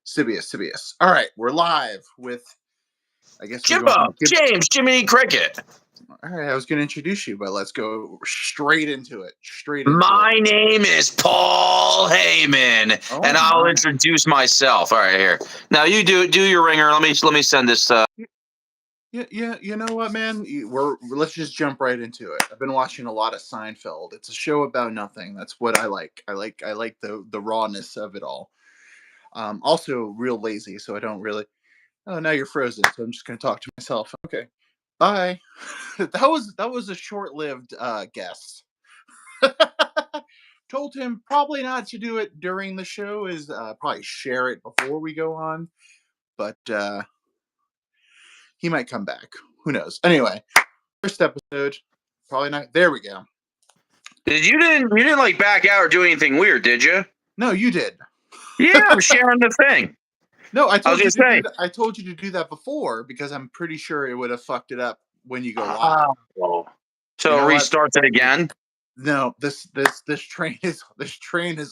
Sibius. All right, we're live with. I guess we're going. Jimbo, James, Jiminy Cricket. All right, I was going to introduce you, but let's go straight into it. My name is Paul Heyman, and I'll introduce myself. All right, here. Now you do your ringer. Let me send this. Yeah. You know what, man? Let's just jump right into it. I've been watching a lot of Seinfeld. It's a show about nothing. That's what I like. I like the rawness of it all. Also, real lazy, so I don't really. Oh, now you're frozen, so I'm just going to talk to myself. Okay, bye. that was a short-lived guess. Told him probably not to do it during the show. Is probably share it before we go on, but he might come back. Who knows? Anyway, first episode. Probably not. There we go. You didn't like back out or do anything weird, did you? No, you did. Yeah, I'm sharing the thing. No, I told you to do that before because I'm pretty sure it would have fucked it up when you go live. So it restarts it again? No, this train is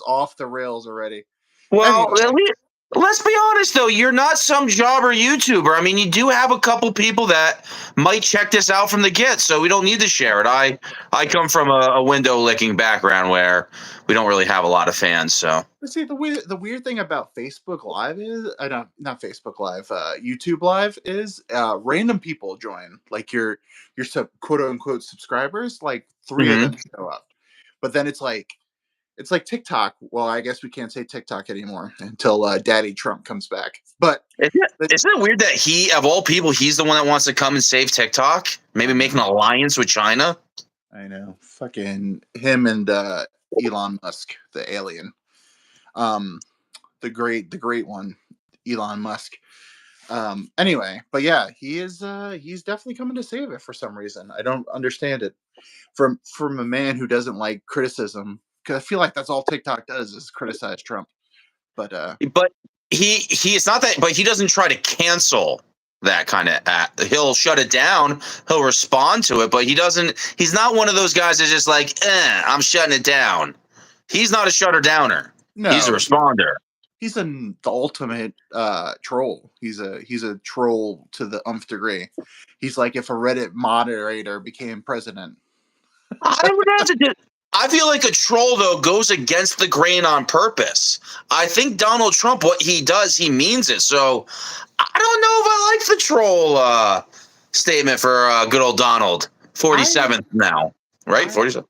off the rails already. Well, anyway. Let's be honest though, you're not some jobber YouTuber. I mean, you do have a couple people that might check this out from the get, so we don't need to share it. I come from a window licking background where we don't really have a lot of fans. So see, the weird thing about Facebook Live is not Facebook Live, YouTube Live is random people join, like your quote unquote subscribers, like 3 of them show up, but then it's like TikTok. Well, I guess we can't say TikTok anymore until Daddy Trump comes back. But isn't it weird that he, of all people, he's the one that wants to come and save TikTok? Maybe make an alliance with China? I know. Fucking him and Elon Musk, the alien. The great one, Elon Musk. Anyway, but yeah, he's definitely coming to save it for some reason. I don't understand it. From a man who doesn't like criticism. I feel like that's all TikTok does is criticize Trump. But it's not that. But he doesn't try to cancel that kind of act. He'll shut it down. He'll respond to it, but he doesn't. He's not one of those guys that's just like, I'm shutting it down. He's not a shutter downer. No, he's a responder. He's the ultimate troll. He's a troll to the nth degree. He's like if a Reddit moderator became president. I feel like a troll, though, goes against the grain on purpose. I think Donald Trump, what he does, he means it. So I don't know if I like the troll statement for good old Donald. 47th now, right? 47th.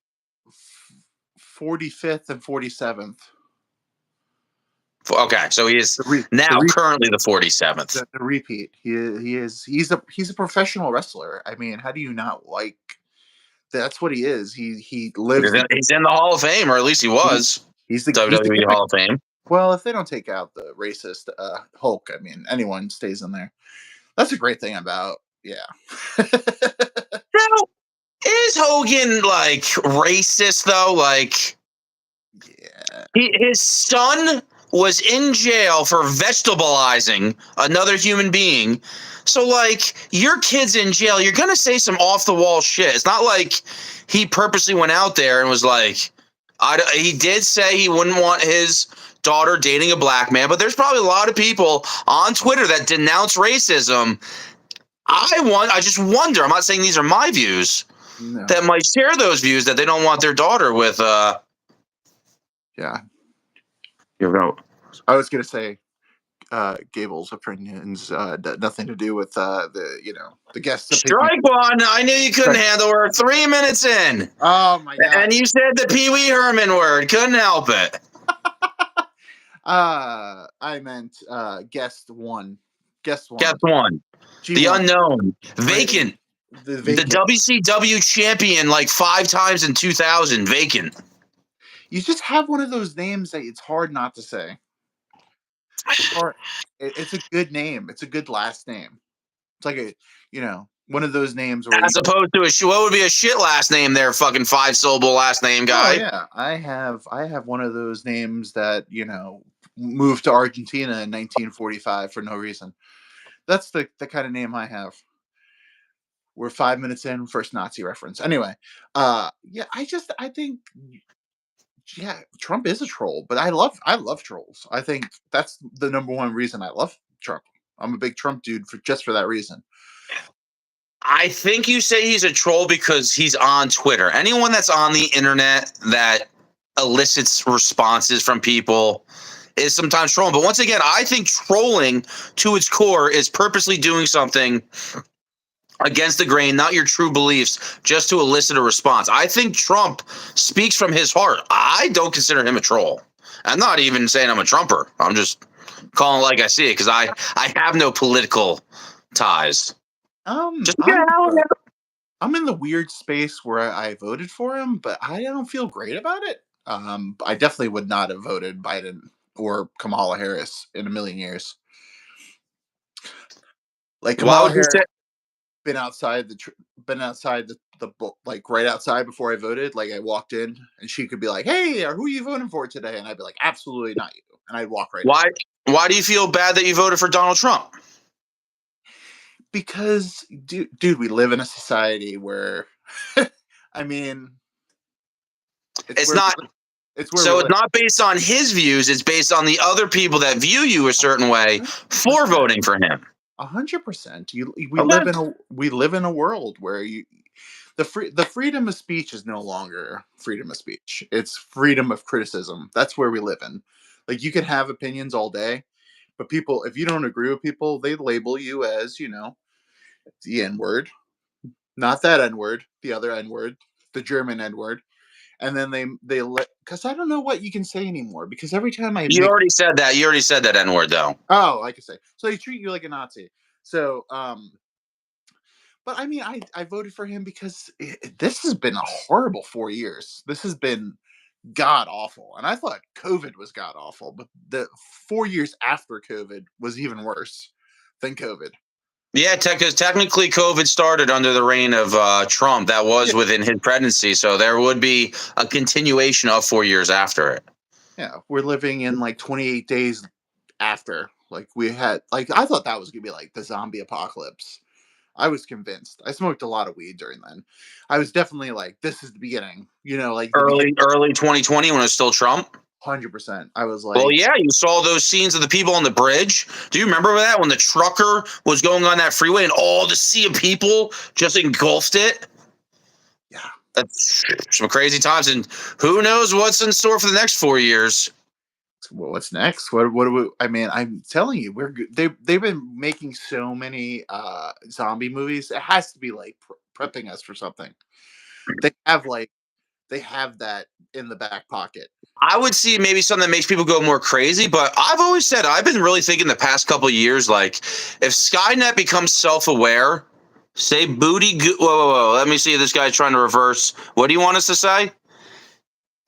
45th and 47th. Okay, so he is currently the 47th. The repeat. He's a professional wrestler. I mean, how do you not like? That's what he is. He lives. He's in the Hall of Fame, or at least he was. He's the WWE Hall of Fame. Well, if they don't take out the racist Hulk, I mean, anyone stays in there. That's a great thing about Now, is Hogan like racist though? Like, yeah, his son was in jail for vegetableizing another human being. So, like, your kid's in jail, you're going to say some off-the-wall shit. It's not like he purposely went out there and was like, he did say he wouldn't want his daughter dating a black man, but there's probably a lot of people on Twitter that denounce racism. I just wonder, I'm not saying these are my views, that might share those views that they don't want their daughter with, yeah. Your vote. I was going to say, Gable's opinions, nothing to do with the guests. Strike one. I knew you couldn't handle her. 3 minutes in. Oh my god! And you said the Pee Wee Herman word. Couldn't help it. I meant guest one. Guest one. G1. The unknown. Vacant. The WCW champion like 5 times in 2000. Vacant. You just have one of those names that it's hard not to say. It's a good name. It's a good last name. It's like one of those names. As opposed to what would be a shit last name there, fucking 5-syllable last name guy. Oh, yeah. I have one of those names that, moved to Argentina in 1945 for no reason. That's the kind of name I have. We're 5 minutes in, first Nazi reference. Anyway, I think yeah, Trump is a troll, but I love trolls. I think that's the number one reason I love Trump. I'm a big Trump dude for that reason. I think you say he's a troll because he's on Twitter. Anyone that's on the internet that elicits responses from people is sometimes trolling. But once again, I think trolling to its core is purposely doing something against the grain, not your true beliefs, just to elicit a response. I think Trump speaks from his heart. I don't consider him a troll. I'm not even saying I'm a Trumper. I'm just calling it like I see it because I have no political ties. Um, Just I'm I'm in the weird space where I voted for him, but I don't feel great about it. I definitely would not have voted Biden or Kamala Harris in a million years. Like why Kamala would you say? Harris been outside been outside like right outside before I voted. Like I walked in and she could be like, "Hey, who are you voting for today?" And I'd be like, "Absolutely not you," and I'd walk right in. Why do you feel bad that you voted for Donald Trump? Because, dude, we live in a society where, I mean, it's It's where we not live. It's where we so it's live. not based on his views, it's based on the other people that view you a certain way for 100%. voting for him. 100%. Okay. We live in a world where the freedom of speech is no longer freedom of speech. It's freedom of criticism. That's where we live in. Like you can have opinions all day, but people, if you don't agree with people, they label you as the N word, not that N word, the other N word, the German N word, and then they let because I don't know what you can say anymore because every time I You make already said that. You already said that N word though. oh I can say so they treat you like a Nazi. So but I mean, I voted for him because this has been a horrible 4 years. This has been god awful, and I thought COVID was god awful, but the 4 years after COVID was even worse than COVID. Yeah, because technically COVID started under the reign of Trump. That Yeah, was within his presidency. So there would be a continuation of 4 years after it. yeah, we're living in like 28 days after. Like we had, like I thought that was gonna be like the zombie apocalypse. I was convinced. I smoked a lot of weed during then. I was definitely like, this is the beginning. Like the beginning. Early 2020 when it was still Trump. 100%. I was Well, like, yeah, you saw those scenes of the people on the bridge. Do you remember that when the trucker was going on that freeway and all the sea of people just engulfed it? yeah. That's some crazy times, and who knows what's in store for the next 4 years. Well, what's next? What do we? I mean, I'm telling you, we're good. They've been making so many zombie movies. It has to be like prepping us for something. They have like they have that in the back pocket. I would see maybe something that makes people go more crazy, but I've always said I've been really thinking the past couple of years, like if Skynet becomes self-aware, say booty. Whoa, whoa, whoa! Let me see if this guy's trying to reverse. What do you want us to say?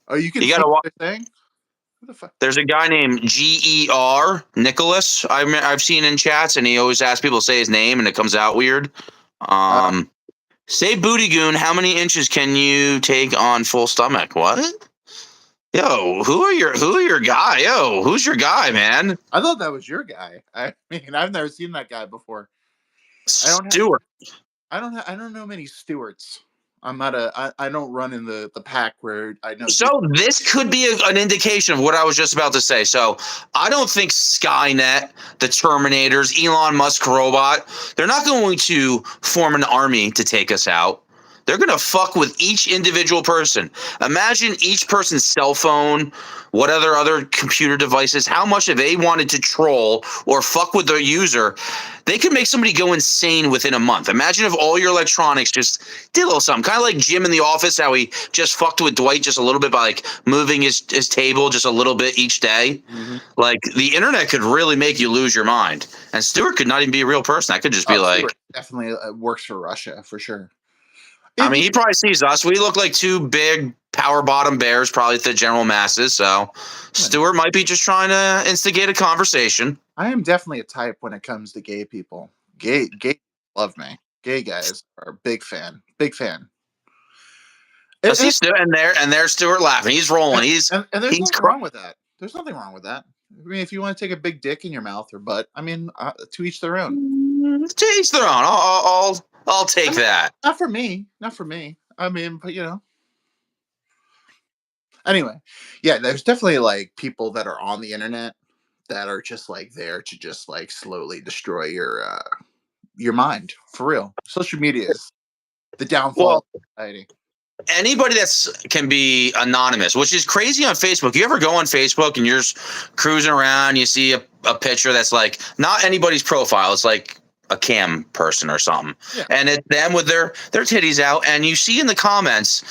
Oh, you can You see got what to. they're saying. Who the fuck? There's a guy named GER Nicholas I've seen in chats, and he always asks people to say his name, and it comes out weird. Uh, Um, say booty goon. How many inches can you take on full stomach? What? Yo, who are your guy? Yo, who's your guy, man? I thought that was your guy. I mean, I've never seen that guy before. I don't have. Stewart. I don't know many Stewarts. I'm not a. I don't run in the pack where I know. So this could be an indication of what I was just about to say. So I don't think Skynet, the Terminators, Elon Musk robot, they're not going to form an army to take us out. They're going to fuck with each individual person. Imagine each person's cell phone, what other computer devices, how much if they wanted to troll or fuck with their user, they could make somebody go insane within a month. Imagine if all your electronics just did a little something, kind of like Jim in the office, how he just fucked with Dwight just a little bit by like moving his table just a little bit each day. Mhm. Like the internet could really make you lose your mind. And Stewart could not even be a real person. That could just be Oh, like, Stewart definitely works for Russia for sure. I If mean, you, he probably sees us. We look like two big power bottom bears, probably to the general masses. So Stewart might be just trying to instigate a conversation. I am definitely a type when it comes to gay people. Gay love me. Gay guys are a big fan. Big fan. I And, see Stu, and there's Stewart laughing. He's rolling. and there's He's nothing wrong with that. There's nothing wrong with that. I mean, if you want to take a big dick in your mouth or butt, I mean, to each their own. to each their own. I'll I take mean, that. not for me. Not for me. I mean, but Anyway, yeah, there's definitely like people that are on the internet that are just like there to just like slowly destroy your mind for real. Social media is the downfall Well, of society. anybody that's can be anonymous, which is crazy on Facebook. You ever go on Facebook and you're just cruising around, you see a picture that's like not anybody's profile, it's like a cam person or something, Yeah. and it's them with their titties out, and you see in the comments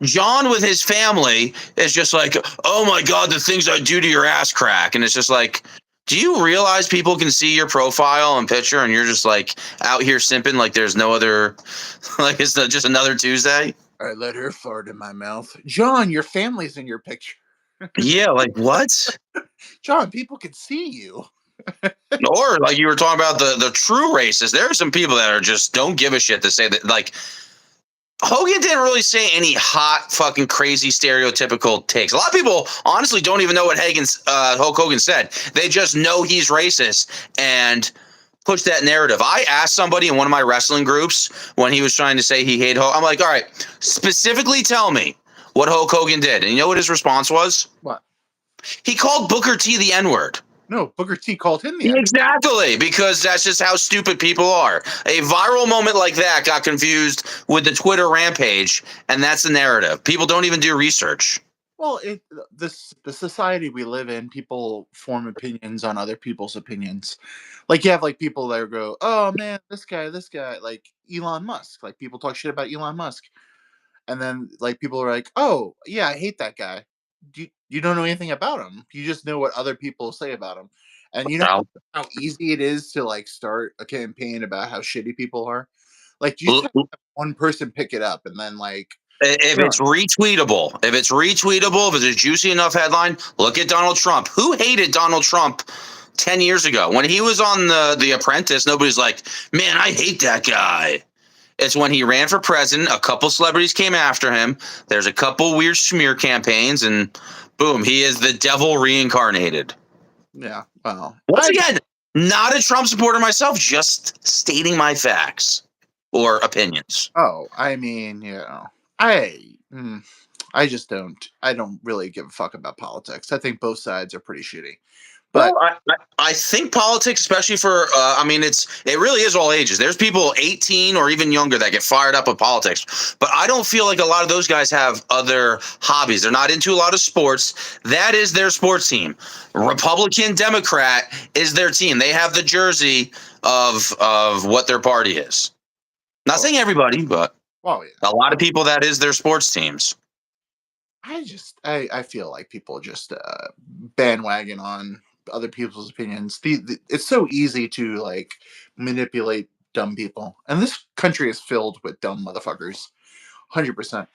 John with his family is just like, oh my god, the things I do to your ass crack, and it's just like, do you realize people can see your profile and picture, and you're just like out here simping like there's no other, like it's just another Tuesday? I let her fart in my mouth. John, your family's in your picture. Yeah, like what? John, people can see you. Or like you were talking about the true racists. There are some people that are just don't give a shit to say that. Like Hogan didn't really say any hot, fucking crazy, stereotypical takes. A lot of people honestly don't even know what Hulk Hogan said. They just know he's racist and push that narrative. I asked somebody in one of my wrestling groups when he was trying to say he hated Hulk. I'm like, all right, specifically tell me what Hulk Hogan did. And you know what his response was? What? He called Booker T the N-word. No, Booker T called him the N. Exactly, because that's just how stupid people are. A viral moment like that got confused with the Twitter rampage, and that's the narrative. People don't even do research. Well, the society we live in, people form opinions on other people's opinions. Like you have like people that go, "Oh man, this guy," like Elon Musk. Like people talk shit about Elon Musk, and then like people are like, "Oh yeah, I hate that guy." You don't know anything about him. You just know what other people say about him, and you know Well, how easy it is to like start a campaign about how shitty people are. Like you just l- have to have one person pick it up, and then like, if you know, it's retweetable, if it's a juicy enough headline, look at Donald Trump. Who hated Donald Trump 10 years ago? When he was on the Apprentice, nobody's like, man, I hate that guy. It's when he ran for president, a couple celebrities came after him. There's a couple weird smear campaigns, and boom, he is the devil reincarnated. yeah. Well, Once I again, not a Trump supporter myself, just stating my facts or opinions. Oh, I mean, I mm, I just don't. I don't really give a fuck about politics. I think both sides are pretty shitty. But Well, I think politics, especially for, I mean, it really is all ages. There's people 18 or even younger that get fired up with politics, but I don't feel like a lot of those guys have other hobbies. They're not into a lot of sports. That is their sports team. Republican, Democrat is their team. They have the jersey of what their party is. Not oh, saying everybody, but well, yeah. a lot of people that is their sports teams. I feel like people just bandwagon on other people's opinions. It's so easy to like manipulate dumb people, and this country is filled with dumb motherfuckers. 100%.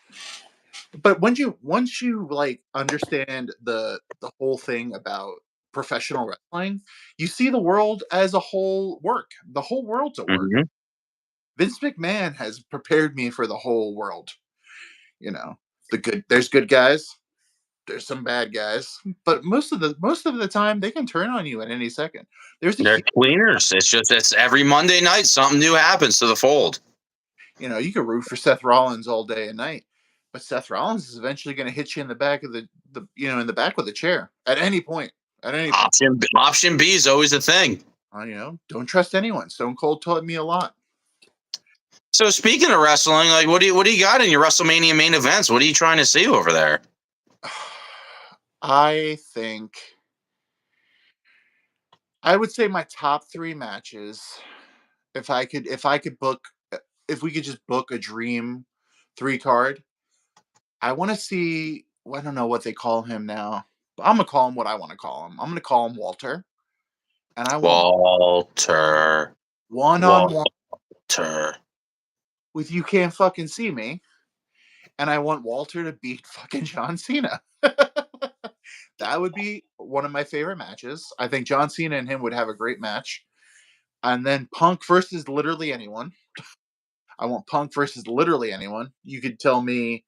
But once you like understand the whole thing about professional wrestling, you see the world as a whole work. The whole world's a work. Mhm. Vince McMahon has prepared me for the whole world. You know, there's good guys, there's some bad guys, but most of the time they can turn on you at any second. There's a They're tweeners. It's every Monday night something new happens to the fold. you can root for Seth Rollins all day and night, but Seth Rollins is eventually going to hit you in the back of the in the back with a chair at any point. At any point. Option B is always a thing. Don't trust anyone. Stone Cold taught me a lot. So speaking of wrestling, like what do you got in your WrestleMania main events? What are you trying to see over there? I think I would say my top three matches. If I could book, if we could just book a dream three card, I want to see. Well, I don't know what they call him now, but I'm gonna call him what I want to call him. I'm gonna call him Walter, and I want Walter. one on one Walter. with You Can't Fucking See Me, and I want Walter to beat fucking John Cena. That would be one of my favorite matches. I think John Cena and him would have a great match. And then Punk versus literally anyone. I want Punk versus literally anyone. You could tell me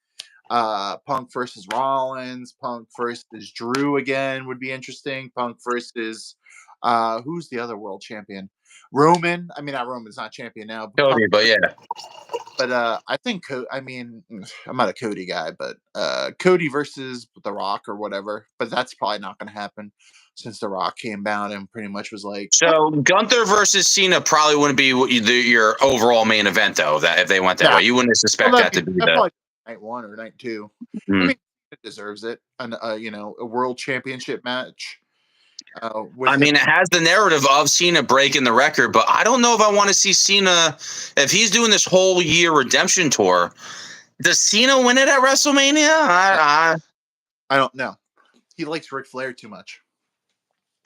Punk versus Rollins, Punk versus Drew again would be interesting. Punk versus who's the other world champion? Roman. I mean, not Roman's not champion now, but Punk, Cody, but yeah. But I think I mean, I'm not a Cody guy, but Cody versus The Rock or whatever. But that's probably not going to happen since The Rock came down and pretty much was like, So Gunther versus Cena probably wouldn't be your overall main event, though. That if they went that yeah, way, you wouldn't well, suspect that to be that'd the. probably be night one or night two. I Mm. mean, it deserves it, and a world championship match with I him. mean, it has the narrative of Cena breaking the record, but I don't know if I want to see Cena if he's doing this whole year redemption tour. Does Cena win it at WrestleMania? I don't know. He likes Ric Flair too much.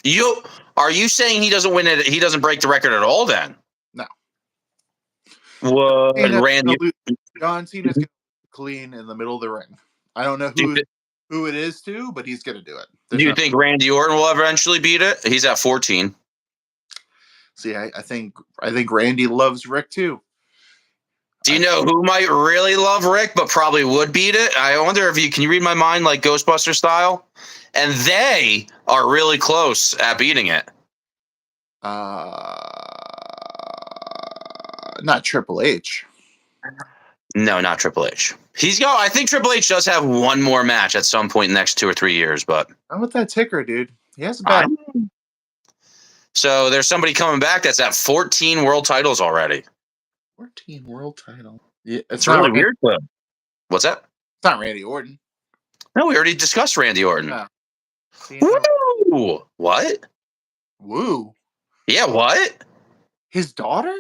You are you saying he doesn't win it? He doesn't break the record at all? Then No, would Cena's Randy? gonna lose. John Cena's going to clean in the middle of the ring. I don't know Do you, who it is to, but he's going to do it. do There's you no think Randy Orton will eventually beat it? He's at 14. see. I think Randy loves Rick too. Do you know who might really love Rick, but probably would beat it? I wonder if you can you read my mind like Ghostbuster style, and they are really close at beating it. Not Triple H. No, not Triple H. He's got. I think Triple H does have one more match at some point in the next 2 or 3 years, but Not with that ticker, dude. He has I. about So there's somebody coming back that's at 14 world titles already. 14 world title. Yeah, It's really weird. Though. What's that? It's not Randy Orton. No, we already discussed Randy Orton. No. Cena. Woo! What? Woo. Yeah, what? His daughter?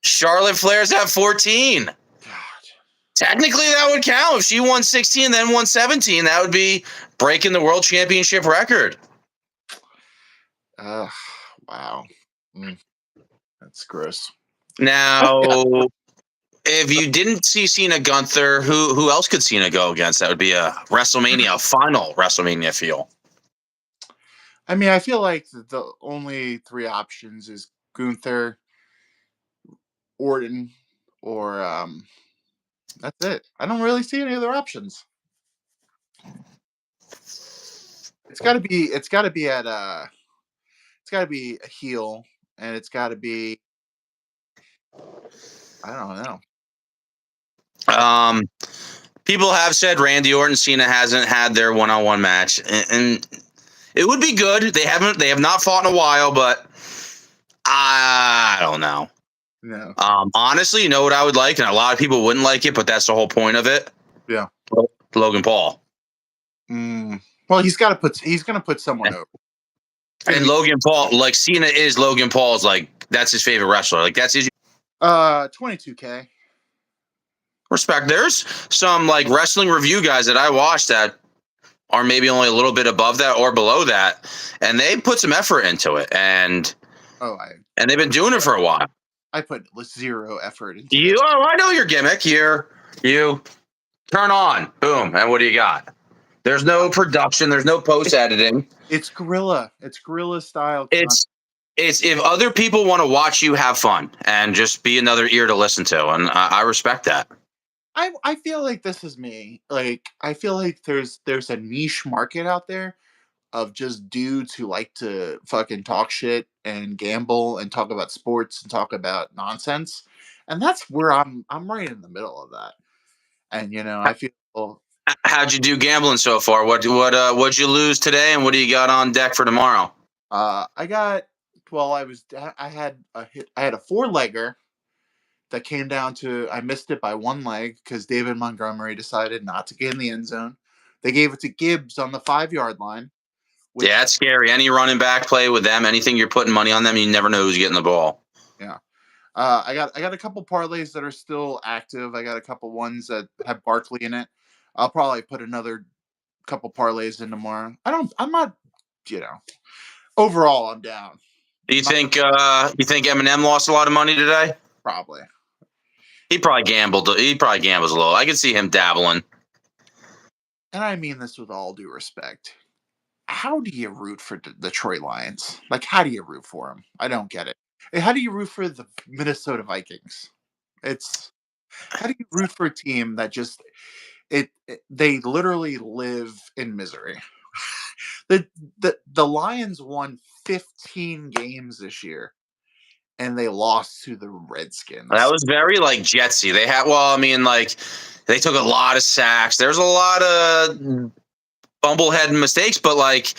Charlotte Flair's at 14. God. Technically, that would count. If she won 16, then won 17, that would be breaking the world championship record. Wow. That's gross. Now, if you didn't see Cena Gunther, who else could Cena go against? That would be a WrestleMania final WrestleMania feel. I mean, I feel like the only three options is Gunther, Orton, or that's it. I don't really see any other options. It's got to be. It's got to be at. It's got to be a heel, and it's got to be. I don't know. People have said Randy Orton Cena hasn't had their one-on-one match, and it would be good. They have not fought in a while, but I don't know. No. Honestly, you know what I would like, and a lot of people wouldn't like it, but that's the whole point of it. Yeah. Logan Paul. Well, he's got to put. He's going to put someone over. And Logan Paul, like Cena is Logan Paul's, like that's his favorite wrestler. Like that's his. 22K. Respect. There's some like wrestling review guys that I watch that are maybe only a little bit above that or below that, and they put some effort into it, and they've been doing it for a while. I put zero effort into you. Oh, I know your gimmick. Here, you turn on, boom, and what do you got? There's no production. There's no post editing. It's guerrilla. It's guerrilla style. It's if other people want to watch you have fun and just be another ear to listen to, and I respect that. I feel like this is me. Like I feel like there's a niche market out there of just dudes who like to fucking talk shit and gamble and talk about sports and talk about nonsense. And that's where I'm right in the middle of that. And I feel How'd you do gambling so far? What'd you lose today, and what do you got on deck for tomorrow? I got I had a four-legger that came down to I missed it by one leg because David Montgomery decided not to get in the end zone. They gave it to Gibbs on the 5-yard line. Yeah, that's scary. Any running back play with them, anything you're putting money on them, you never know who's getting the ball. Yeah. I got a couple parlays that are still active. I got a couple ones that have Barkley in it. I'll probably put another couple parlays in tomorrow. I'm not, overall I'm down. Do you think Eminem lost a lot of money today? Probably. He probably gambled. He probably gambles a little. I can see him dabbling. And I mean this with all due respect. How do you root for the Detroit Lions? Like, how do you root for them? I don't get it. How do you root for the Minnesota Vikings? How do you root for a team that just they literally live in misery? The Lions won 15 games this year, and they lost to the Redskins. That was very like Jetsy. They had, well, I mean, like they took a lot of sacks. There's a lot of bumblehead mistakes, but like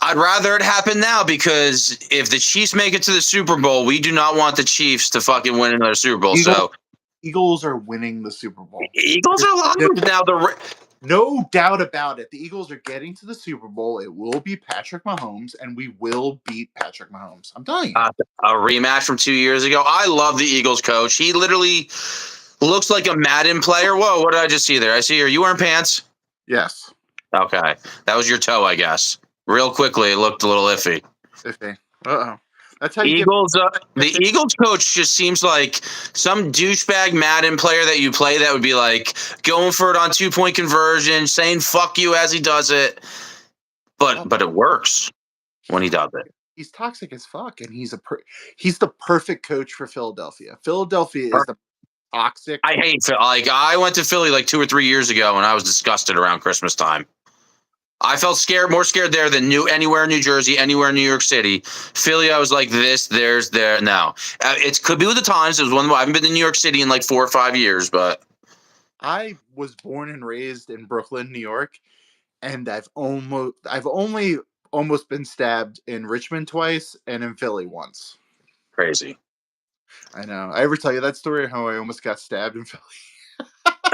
I'd rather it happen now because if the Chiefs make it to the Super Bowl, we do not want the Chiefs to fucking win another Super Bowl. Eagles, So Eagles are winning the Super Bowl. Eagles are live now. No doubt about it. The Eagles are getting to the Super Bowl. It will be Patrick Mahomes, and we will beat Patrick Mahomes. I'm telling you. A rematch from 2 years ago. I love the Eagles coach. He literally looks like a Madden player. Whoa, what did I just see there? I see. Are you wearing pants? Yes. Okay. That was your toe, I guess. Real quickly, it looked a little iffy. Iffy. Uh-oh. That's how you Eagles, the Eagles coach just seems like some douchebag Madden player that you play that would be like going for it on 2-point conversion, saying fuck you as he does it. But it works when he does it. He's toxic as fuck, and he's the perfect coach for Philadelphia. Philadelphia is the toxic. I hate Philly. Like I went to Philly like 2 or 3 years ago, and I was disgusted around Christmas time. I felt scared, more scared there than anywhere in New Jersey, anywhere in New York City. Philly, I was like this, there's there. Now it could be with the times. It was one. I haven't been to New York City in like 4 or 5 years, but I was born and raised in Brooklyn, New York, and I've only almost been stabbed in Richmond twice and in Philly once. Crazy. I know. I ever tell you that story? How I almost got stabbed in Philly?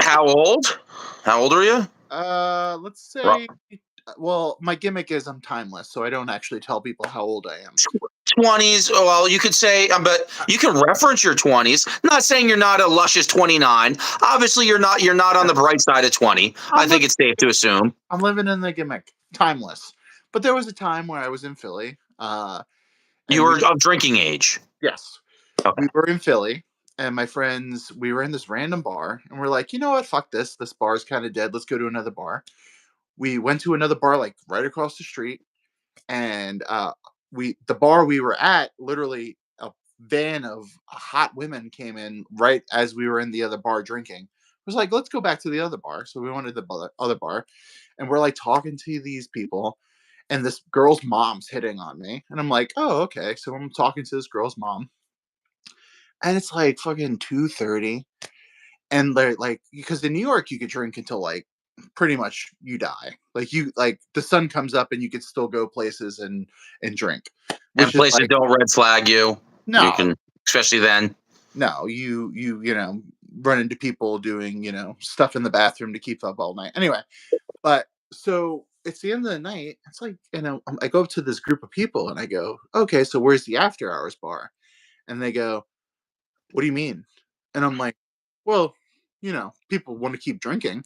How old? How old are you? Let's say. Well, my gimmick is I'm timeless, so I don't actually tell people how old I am. 20s. Well, you could say, but you can reference your 20s. Not saying you're not a luscious 29. Obviously, you're not. You're not on the bright side of 20. I think it's safe to assume. I'm living in the gimmick, timeless. But there was a time where I was in Philly. You were of drinking age. Yes. Okay. We were in Philly, and my friends, we were in this random bar, and we're like, you know what? Fuck this. This bar is kind of dead. Let's go to another bar. We went to another bar like right across the street, and the bar we were at, literally a van of hot women came in right as we were in the other bar drinking. It was like, let's go back to the other bar. So we went to the other bar, and we're like talking to these people, and this girl's mom's hitting on me, and I'm like, oh, okay. So I'm talking to this girl's mom, and it's like fucking 2:30, and they're like, because in New York you could drink until like pretty much you die. Like the sun comes up and you could still go places and drink. And places like, don't red flag you. No, you can, especially then. No, you run into people doing stuff in the bathroom to keep up all night. Anyway, but so it's the end of the night. It's like I go up to this group of people and I go, okay, so where's the after hours bar? And they go, what do you mean? And I'm like, well, people want to keep drinking.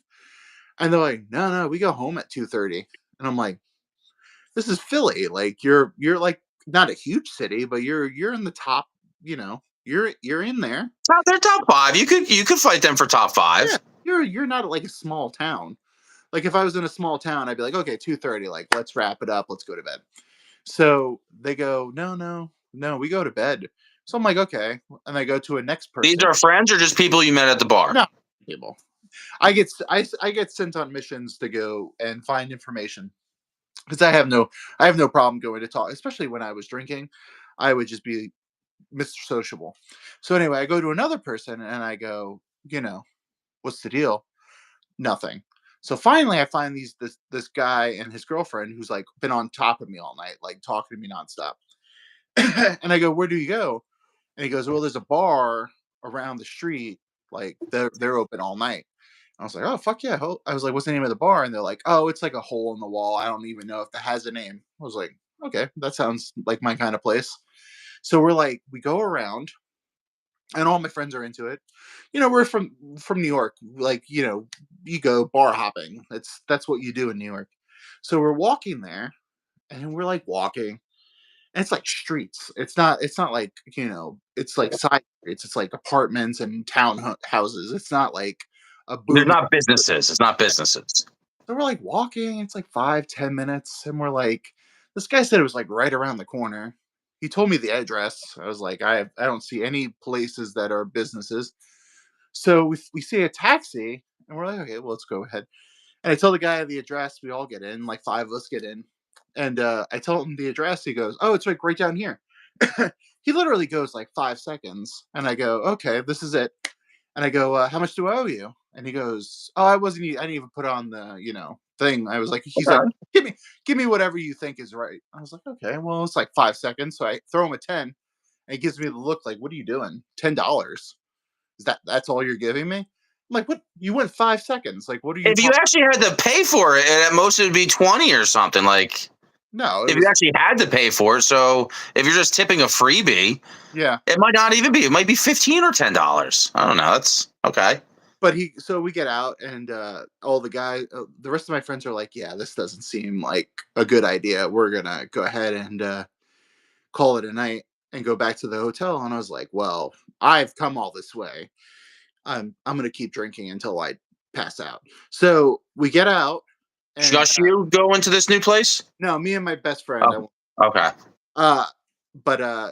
And they're like, no, we go home at 2:30. And I'm like, this is Philly. Like you're like not a huge city, but you're in the top, you're in there. They're top 5. You could fight them for top 5. Yeah, you're not like a small town. Like if I was in a small town, I'd be like, okay, 2:30, like let's wrap it up, let's go to bed. So they go, no, we go to bed. So I'm like, okay. And I go to a next person. These are friends or just people you met at the bar? No, people. I get sent on missions to go and find information because I have no problem going to talk, especially when I was drinking. I would just be Mr. Sociable. So anyway, I go to another person and I go, what's the deal? Nothing. So finally, I find this guy and his girlfriend who's like been on top of me all night, like talking to me nonstop. And I go, where do you go? And he goes, well, there's a bar around the street, like they're open all night. I was like, oh fuck yeah! I was like, what's the name of the bar? And they're like, oh, it's like a hole in the wall. I don't even know if it has a name. I was like, okay, that sounds like my kind of place. So we go around, and all my friends are into it. We're from New York. Like, you go bar hopping. That's what you do in New York. So we're walking there, and we're like walking, and it's like streets. It's not like, it's like side streets. It's like apartments and townhouses. It's not like a boom. They're not businesses. It's not businesses. So we're like walking. It's like 5-10 minutes, and we're like, this guy said it was like right around the corner. He told me the address. I was like, I don't see any places that are businesses. So we see a taxi, and we're like, okay, well, let's go ahead. And I tell the guy the address. We all get in, like 5 of us get in. And I tell him the address. He goes, oh, it's like right down here. He literally goes like 5 seconds, and I go, okay, this is it. And I go, how much do I owe you? And he goes, oh, I didn't even put on the, thing. I was like, he's like, Okay. give me whatever you think is right. I was like, okay, well, it's like 5 seconds. So I throw him a 10, and he gives me the look like, what are you doing? $10. That's all you're giving me? I'm like, what? You went 5 seconds. Like, what are you If you talking? actually had to pay for it, and at most it would be 20 or something. Like No, it if you was, actually had to pay for it. So if you're just tipping a freebie, yeah. it might not even be. It might be 15 or $10. I don't know. That's okay. But so we get out, and all the guys, the rest of my friends are like, yeah, this doesn't seem like a good idea. We're going to go ahead and call it a night and go back to the hotel. And I was like, well, I've come all this way. I'm going to keep drinking until I pass out. So we get out, and Just you go into this new place? no, me and my best friend. Oh, okay. Uh,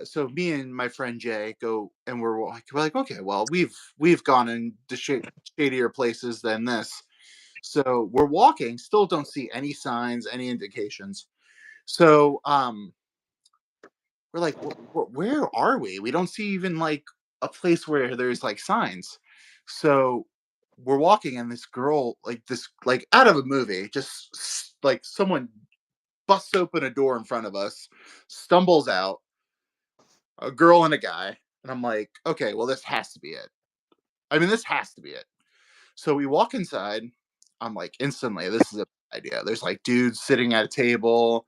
so me and my friend Jay go, and we're like, okay, well, we've gone into shadier places than this. So we're walking, still don't see any signs, any indications. So we're like, where are we? We don't see even like a place where there's like signs. So we're walking, and this girl, like this, like out of a movie, just like someone busts open a door in front of us, stumbles out, a girl and a guy. And I'm like, okay, well, this has to be it. I mean, this has to be it. So we walk inside. I'm like, instantly, this is a bad idea. There's like dudes sitting at a table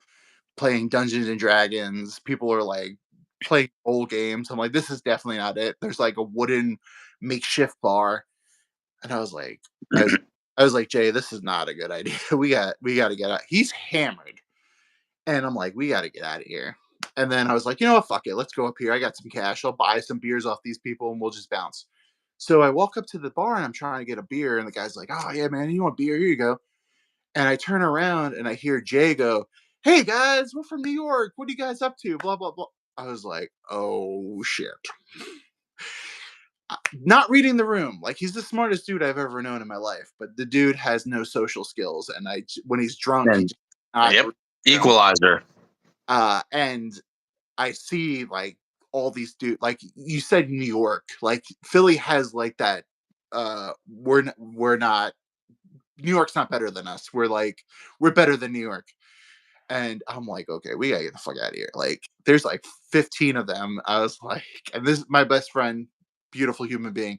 playing Dungeons and Dragons. People are like playing old games. I'm like, this is definitely not it. There's like a wooden makeshift bar. And I was like, Jay, this is not a good idea. We got to get out. He's hammered. And I'm like, we got to get out of here. And then I was like, you know what? Fuck it. Let's go up here. I got some cash. I'll buy some beers off these people, and we'll just bounce. So I walk up to the bar, and I'm trying to get a beer. And the guy's like, oh, yeah, man, you want beer? Here you go. And I turn around, and I hear Jay go, hey, guys, we're from New York. What are you guys up to? Blah, blah, blah. I was like, oh, shit. Not reading the room. Like, he's the smartest dude I've ever known in my life. But the dude has no social skills. And when he's drunk, he And just not yep, read the room. equalizer. And I see like all these dudes, like you said, New York, like Philly has like that. We're not. New York's not better than us. We're better than New York. And I'm like, okay, we gotta get the fuck out of here. Like, there's like 15 of them. I was like, and this is my best friend, beautiful human being,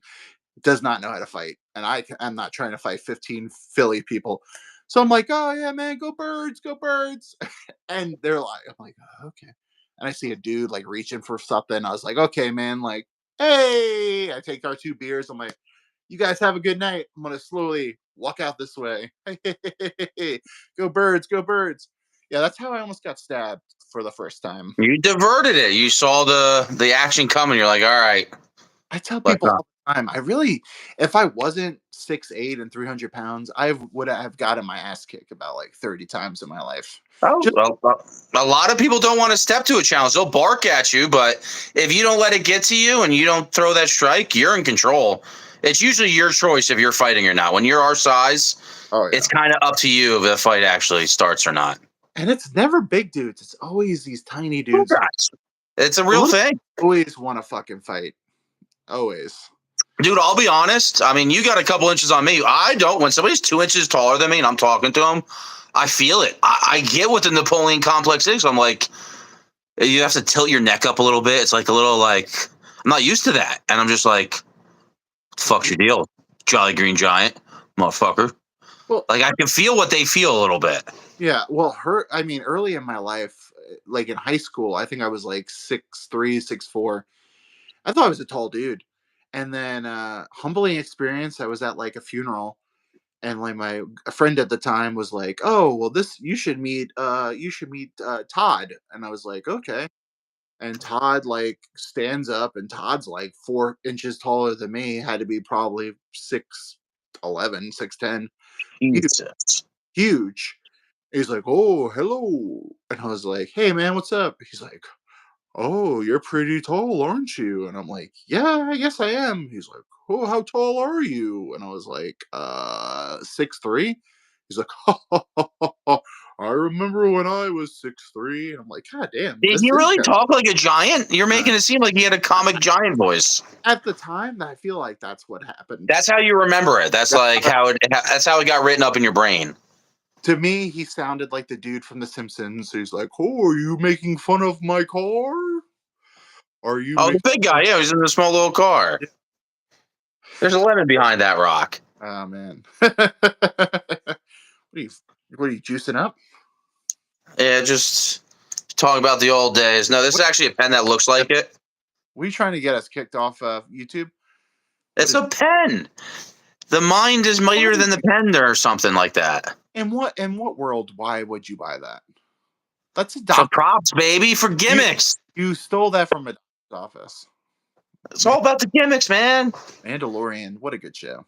does not know how to fight, and I'm not trying to fight 15 Philly people. So I'm like, oh yeah, man, go birds, go birds. And they're like, I'm like, oh, okay. And I see a dude like reaching for something. I was like, okay, man, like, hey, I take our 2 beers. I'm like, you guys have a good night. I'm gonna slowly walk out this way. Go birds, go birds. Yeah, that's how I almost got stabbed for the first time. You diverted it. You saw the action coming. You're like, all right, I tell let's people not. all the time, if I wasn't 6'8" and 300 pounds, I would have gotten my ass kicked about like 30 times in my life. Oh, Just, well, a lot of people don't want to step to a challenge. They'll bark at you, but if you don't let it get to you and you don't throw that strike, you're in control. It's usually your choice if you're fighting or not. When you're our size, oh yeah. it's kind of up to you if the fight actually starts or not. And it's never big dudes. It's always these tiny Little dudes. guys. It's a The real little thing. always want to fucking fight. Always. Dude, I'll be honest. I mean, you got a couple inches on me. I don't. When somebody's 2 inches taller than me and I'm talking to them, I feel it. I get what the Napoleon complex is. I'm like, you have to tilt your neck up a little bit. It's like a little like, I'm not used to that. And I'm just like, fuck's your deal, Jolly Green Giant, motherfucker. Well, Like, I can feel what they feel a little bit. yeah. Well, I mean, early in my life, like in high school, I think I was like 6'3", 6'4". I thought I was a tall dude. And then humbling experience, I was at like a funeral, and like my a friend at the time was like, "Oh, well, this you should meet Todd." And I was like, "Okay." And Todd like stands up, and Todd's like 4 inches taller than me, had to be probably 6'11", 6'10". Huge, Jesus. huge. He's like, "Oh, hello." And I was like, "Hey man, what's up?" He's like, "Oh, you're pretty tall, aren't you?" And I'm like, "Yeah, I guess I am." He's like, "Oh, how tall are you?" And I was like, 6'3". He's like, I remember when I was 6'3". I'm like, God damn, Did this he is really talk like a giant? You're uh, making it seem like he had a comic giant voice. at the time. I feel like that's what happened. That's how you remember it. That's like how it. That's how it got written up in your brain. To me, he sounded like the dude from The Simpsons who's like, "Oh, are you making fun of my car? Are you Oh, the making big guy. Yeah, he's in the small little car. There's a lemon behind that rock. Oh man. What are you juicing up? Yeah, just talking about the old days. No, this is actually a pen that looks like it. What are you trying to get us kicked off of YouTube? What It's is a pen. The mind is mightier than the pen, or something like that. in what world? Why would you buy that? That's a For doctor. props, baby, for You gimmicks. you stole that from a doctor's office. It's all about the gimmicks, man. Mandalorian, what a good show.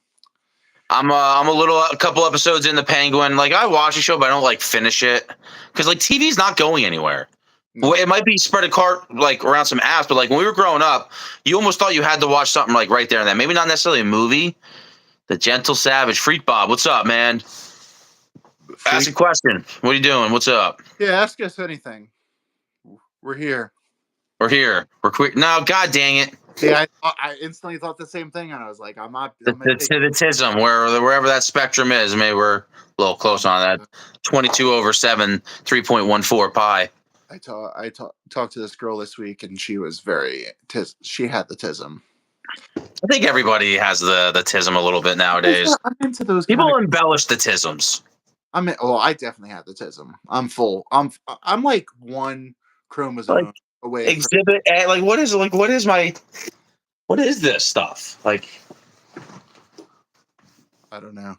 I'm a couple episodes in the Penguin. Like I watch the show, but I don't like finish it because like TV's not going anywhere. Well, No. it might be spread apart like around some apps, but like when we were growing up, you almost thought you had to watch something like right there and then. Maybe not necessarily a movie. The Gentle Savage, Freak Bob. What's up, man? Ask a question. What are you doing? What's up? Yeah, ask us anything. We're here. We're here. We're quick. No, god dang it. Yeah, I instantly thought the same thing, and I was like, I'm not. The, I'm gonna the, take. the tism, wherever that spectrum is, maybe we're a little close on that. 22/7, 3.14 pi. I talked to this girl this week, and she was she had the tism. I think everybody has the tism a little bit nowadays. I'm into those kind People of. embellish the tisms. Well, I definitely have the tism. I'm full. I'm like one Like chromosome away from. exhibit A, what is this stuff? Like I don't know.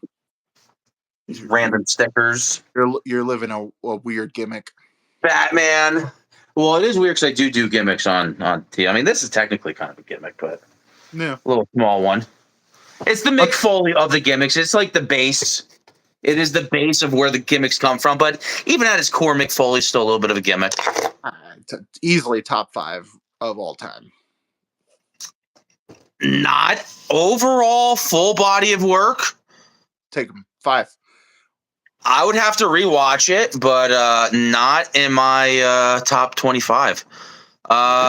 these random stickers. You're living a weird gimmick. Batman. Well, it is weird because I do gimmicks on T. I mean, this is technically kind of a gimmick, but Yeah. a little small one. It's the Mick Foley of the gimmicks. It's like the base. It is the base of where the gimmicks come from. But even at its core, Mick Foley's still a little bit of a gimmick. Easily top 5 of all time. Not overall full body of work. Take them 5. I would have to rewatch it, but not in my top 25.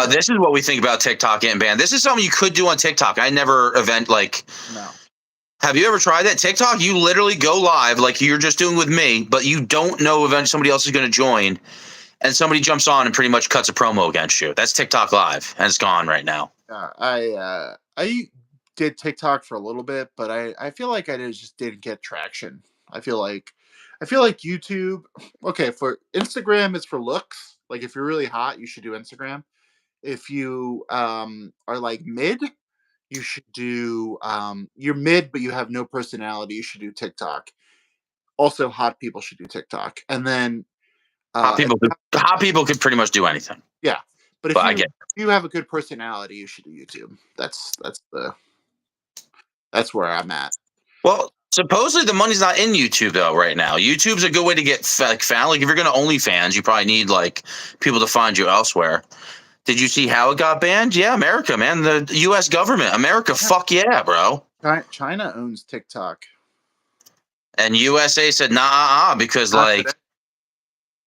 This is what we think about TikTok getting banned. This is something you could do on TikTok. I never No. Have you ever tried that? TikTok, you literally go live like you're just doing with me, but you don't know eventually somebody else is going to join, and somebody jumps on and pretty much cuts a promo against you. That's TikTok live, and it's gone right now. I did TikTok for a little bit, but I feel like I just didn't get traction. I feel like YouTube. Okay, for Instagram, it's for looks. Like if you're really hot, you should do Instagram. If you are like mid, you should do you're mid, but you have no personality. You should do TikTok. Also, hot people should do TikTok, and then Hot people could pretty much do anything. yeah. But But I get you have a good personality, you should do YouTube. That's where I'm at. Well, supposedly the money's not in YouTube though right now. YouTube's a good way to get found. Like if you're going to OnlyFans, you probably need like people to find you elsewhere. Did you see how it got banned? Yeah, America, man. The U.S. government. America, fuck yeah, bro. China owns TikTok. And USA said, nah, because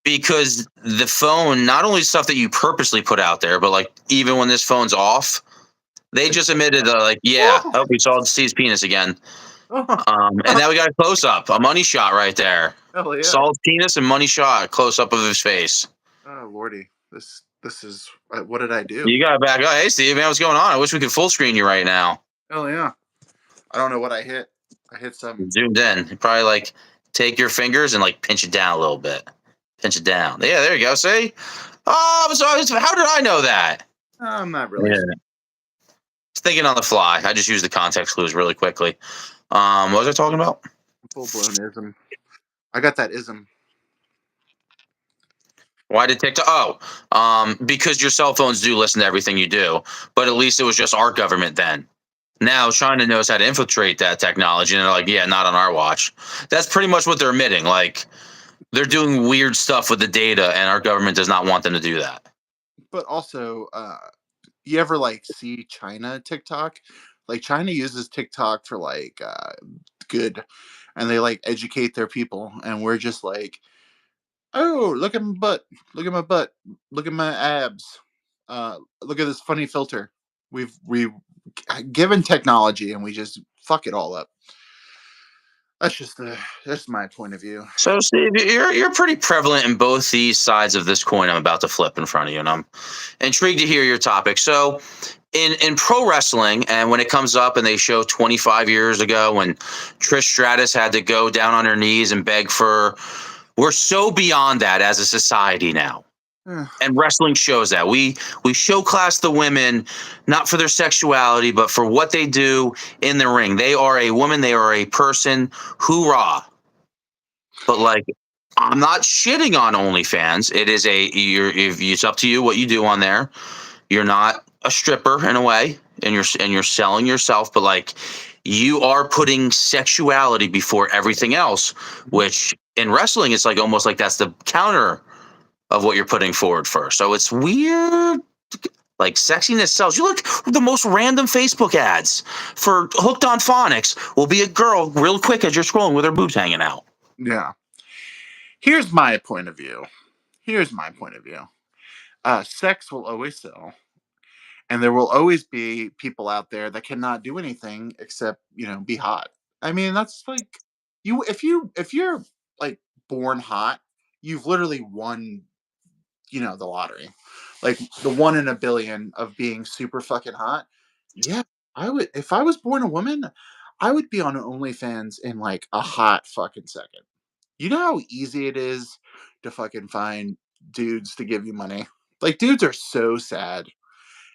because the phone, not only stuff that you purposely put out there, but like even when this phone's off, they just admitted oh, we saw Steve's penis again. And now we got a close up, a money shot right there. Hell yeah. Saw his penis and money shot, close up of his face. Oh lordy, this is what did I do? You got it back. Oh, hey Steve, man, what's going on? I wish we could full screen you right now. Hell yeah. I don't know what I hit. I hit something. Zoomed in. You probably like take your fingers and like pinch it down a little bit. Pinch it down. Yeah, there you go. See? Oh, how did I know that? I'm not really. Yeah. Thinking on the fly. I just used the context clues really quickly. What was I talking about? Full blown ism. I got that ism. Why did TikTok? Because your cell phones do listen to everything you do, but at least it was just our government then. Now China knows how to infiltrate that technology, and they're like, yeah, not on our watch. That's pretty much what they're admitting. Like, they're doing weird stuff with the data, and our government does not want them to do that. But also, you ever like see China TikTok? Like China uses TikTok for like good, and they like educate their people, and we're just like Oh, look at my butt. Look at my butt. Look at my abs. Look at this funny filter. We've given technology and we just fuck it all up. That's my point of view. So, Steve, you're pretty prevalent in both these sides of this coin I'm about to flip in front of you, and I'm intrigued to hear your topic. So, in pro wrestling, and when it comes up, and they show 25 years ago when Trish Stratus had to go down on her knees and beg for, we're so beyond that as a society now. And wrestling shows that we show class the women not for their sexuality but for what they do in the ring. They are a woman, they are a person. Hoorah. But like, I'm not shitting on OnlyFans. It is it's up to you what you do on there. You're not a stripper in a way, and you're selling yourself, but like, you are putting sexuality before everything else, which in wrestling it's like almost like that's the counter of what you're putting forward first. So it's weird. Like, sexiness sells. You look the most random Facebook ads for Hooked on Phonics will be a girl real quick as you're scrolling with her boobs hanging out. Yeah. Here's my point of view. Here's my point of view. Sex will always sell, and there will always be people out there that cannot do anything except be hot. I mean, that's like you. If you're like born hot, you've literally won. The lottery, like the 1 in a billion of being super fucking hot. Yeah, I would. If I was born a woman, I would be on OnlyFans in like a hot fucking second. You know how easy it is to fucking find dudes to give you money? Like, dudes are so sad.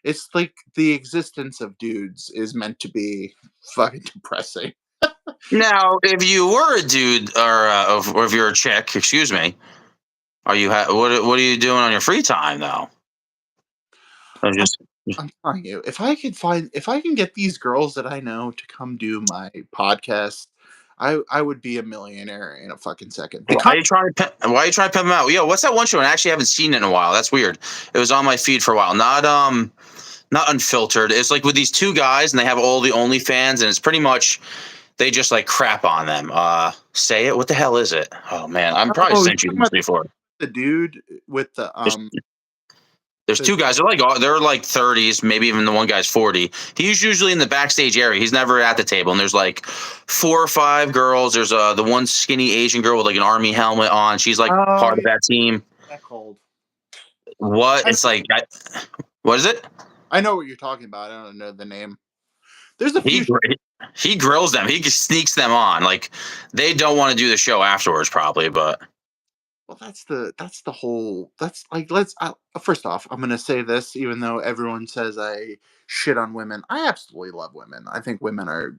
It's like the existence of dudes is meant to be fucking depressing. Now, if you were a dude, or if you're a chick, excuse me, are you what are you doing on your free time though? I I'm, just I'm telling you, if I can get these girls that I know to come do my podcast, I would be a millionaire in a fucking second. why are you trying to why are you trying to pimp them out? Yo, what's that one show? And I actually haven't seen it in a while. That's weird. It was on my feed for a while. Not unfiltered. It's like with these two guys, and they have all the OnlyFans, and it's pretty much they just like crap on them. Say it. What the hell is it? Oh man, I'm probably Oh, you're sent you talking this about before. the dude with the There's, there's the two guys. They're like 30s, maybe even the one guy's 40. He's usually in the backstage area. He's never at the table. And there's like 4 or 5 girls. There's the one skinny Asian girl with like an army helmet on. She's like oh part of yeah, that team. that cold. What? I It's like, what is it? I know what you're talking about. I don't know the name. There's a He few. he grills them. He just sneaks them on. Like, they don't want to do the show afterwards, probably. But Well, that's the whole. That's like first off, I'm gonna say this, even though everyone says I shit on women. I absolutely love women. I think women are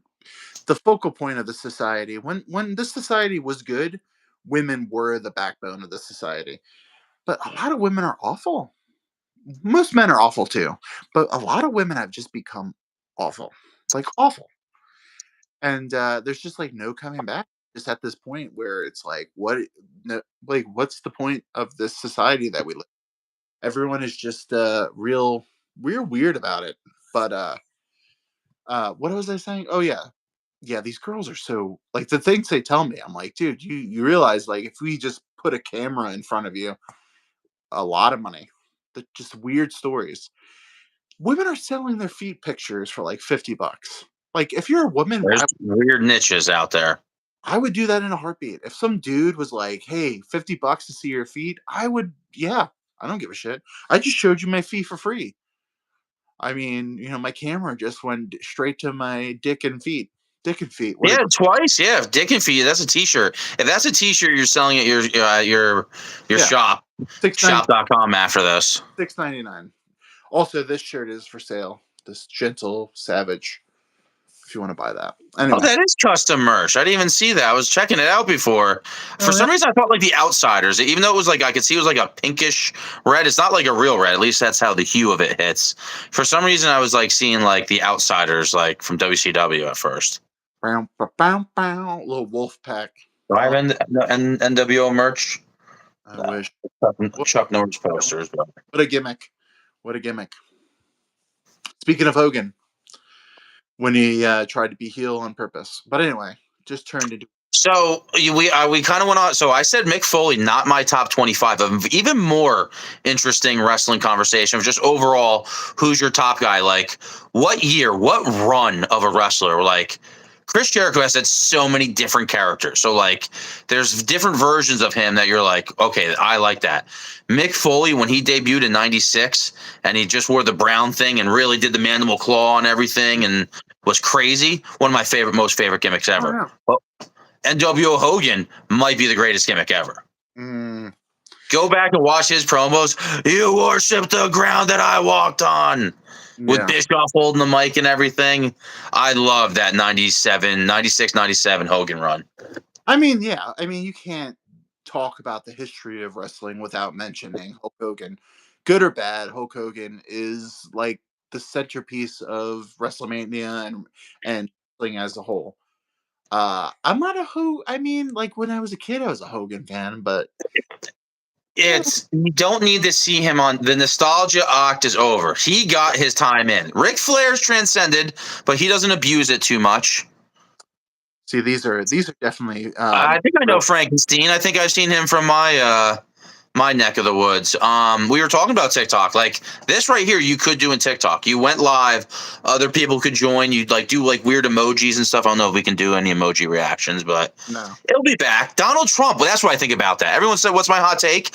the focal point of the society. When this society was good, women were the backbone of the society. But a lot of women are awful. Most men are awful too, but a lot of women have just become awful, like awful. And there's just like no coming back. Just at this point where it's like, what? No, like, what's the point of this society that we live? Everyone is just we're weird about it. But what was I saying? Oh yeah, yeah. These girls are so like the things they tell me. I'm like, dude, you realize like if we just put a camera in front of you, a lot of money. Just weird stories. Women are selling their feet pictures for like $50. Like, if you're a woman, there's weird niches out there. I would do that in a heartbeat. If some dude was like, "Hey, $50 to see your feet," I would. Yeah, I don't give a shit. I just showed you my feet for free. I mean, my camera just went straight to my dick and feet. Dick and feet. What a Yeah, twice. Yeah, Dick and Feed. That's a T-shirt. If that's a T-shirt you're selling at your yeah, shop, 6.99. shop.com after this. 6.99. Also, this shirt is for sale. This gentle savage. If you want to buy that. Oh, Anyway. that is custom merch. I didn't even see that. I was checking it out before. For Oh yeah. some reason, I thought like the Outsiders, even though it was like I could see it was like a pinkish red. It's not like a real red. At least that's how the hue of it hits. For some reason, I was like seeing like the Outsiders, like from WCW at first. Bow, bow, bow, bow. Little wolf pack. Do I have Oh, NWO merch? I No. wish. What, Chuck Norris posters, but what a gimmick. What a gimmick. Speaking of Hogan, when he tried to be heel on purpose. But anyway, just turned into. So we kind of went on. So I said Mick Foley, not my top 25. Of even more interesting wrestling conversation of just overall, who's your top guy? Like, what year, what run of a wrestler? Like, Chris Jericho has had so many different characters. So like, there's different versions of him that you're like, okay, I like that. Mick Foley, when he debuted in '96 and he just wore the brown thing and really did the mandible claw and everything and was crazy. One of my most favorite gimmicks Oh ever. no. NWO Hogan might be the greatest gimmick ever. Mm, Go back and watch his promos. You worship the ground that I walked on. With yeah. Bischoff holding the mic and everything. I love that 97, 96, 97 Hogan run. I mean, yeah. I mean, you can't talk about the history of wrestling without mentioning Hulk Hogan. Good or bad, Hulk Hogan is like the centerpiece of WrestleMania and wrestling as a whole. I'm not a Ho. I mean, like when I was a kid, I was a Hogan fan, but It's you don't need to see him on the nostalgia act is over. He got his time in. Ric Flair's transcended, but he doesn't abuse it too much. see, these are definitely I think I know really. Frankenstein. I think I've seen him from my neck of the woods. We were talking about TikTok. Like this right here, you could do in TikTok. You went live, other people could join. You'd like do like weird emojis and stuff. I don't know if we can do any emoji reactions, but No. it'll be back. Donald Trump. Well, that's what I think about that. Everyone said, "What's my hot take?"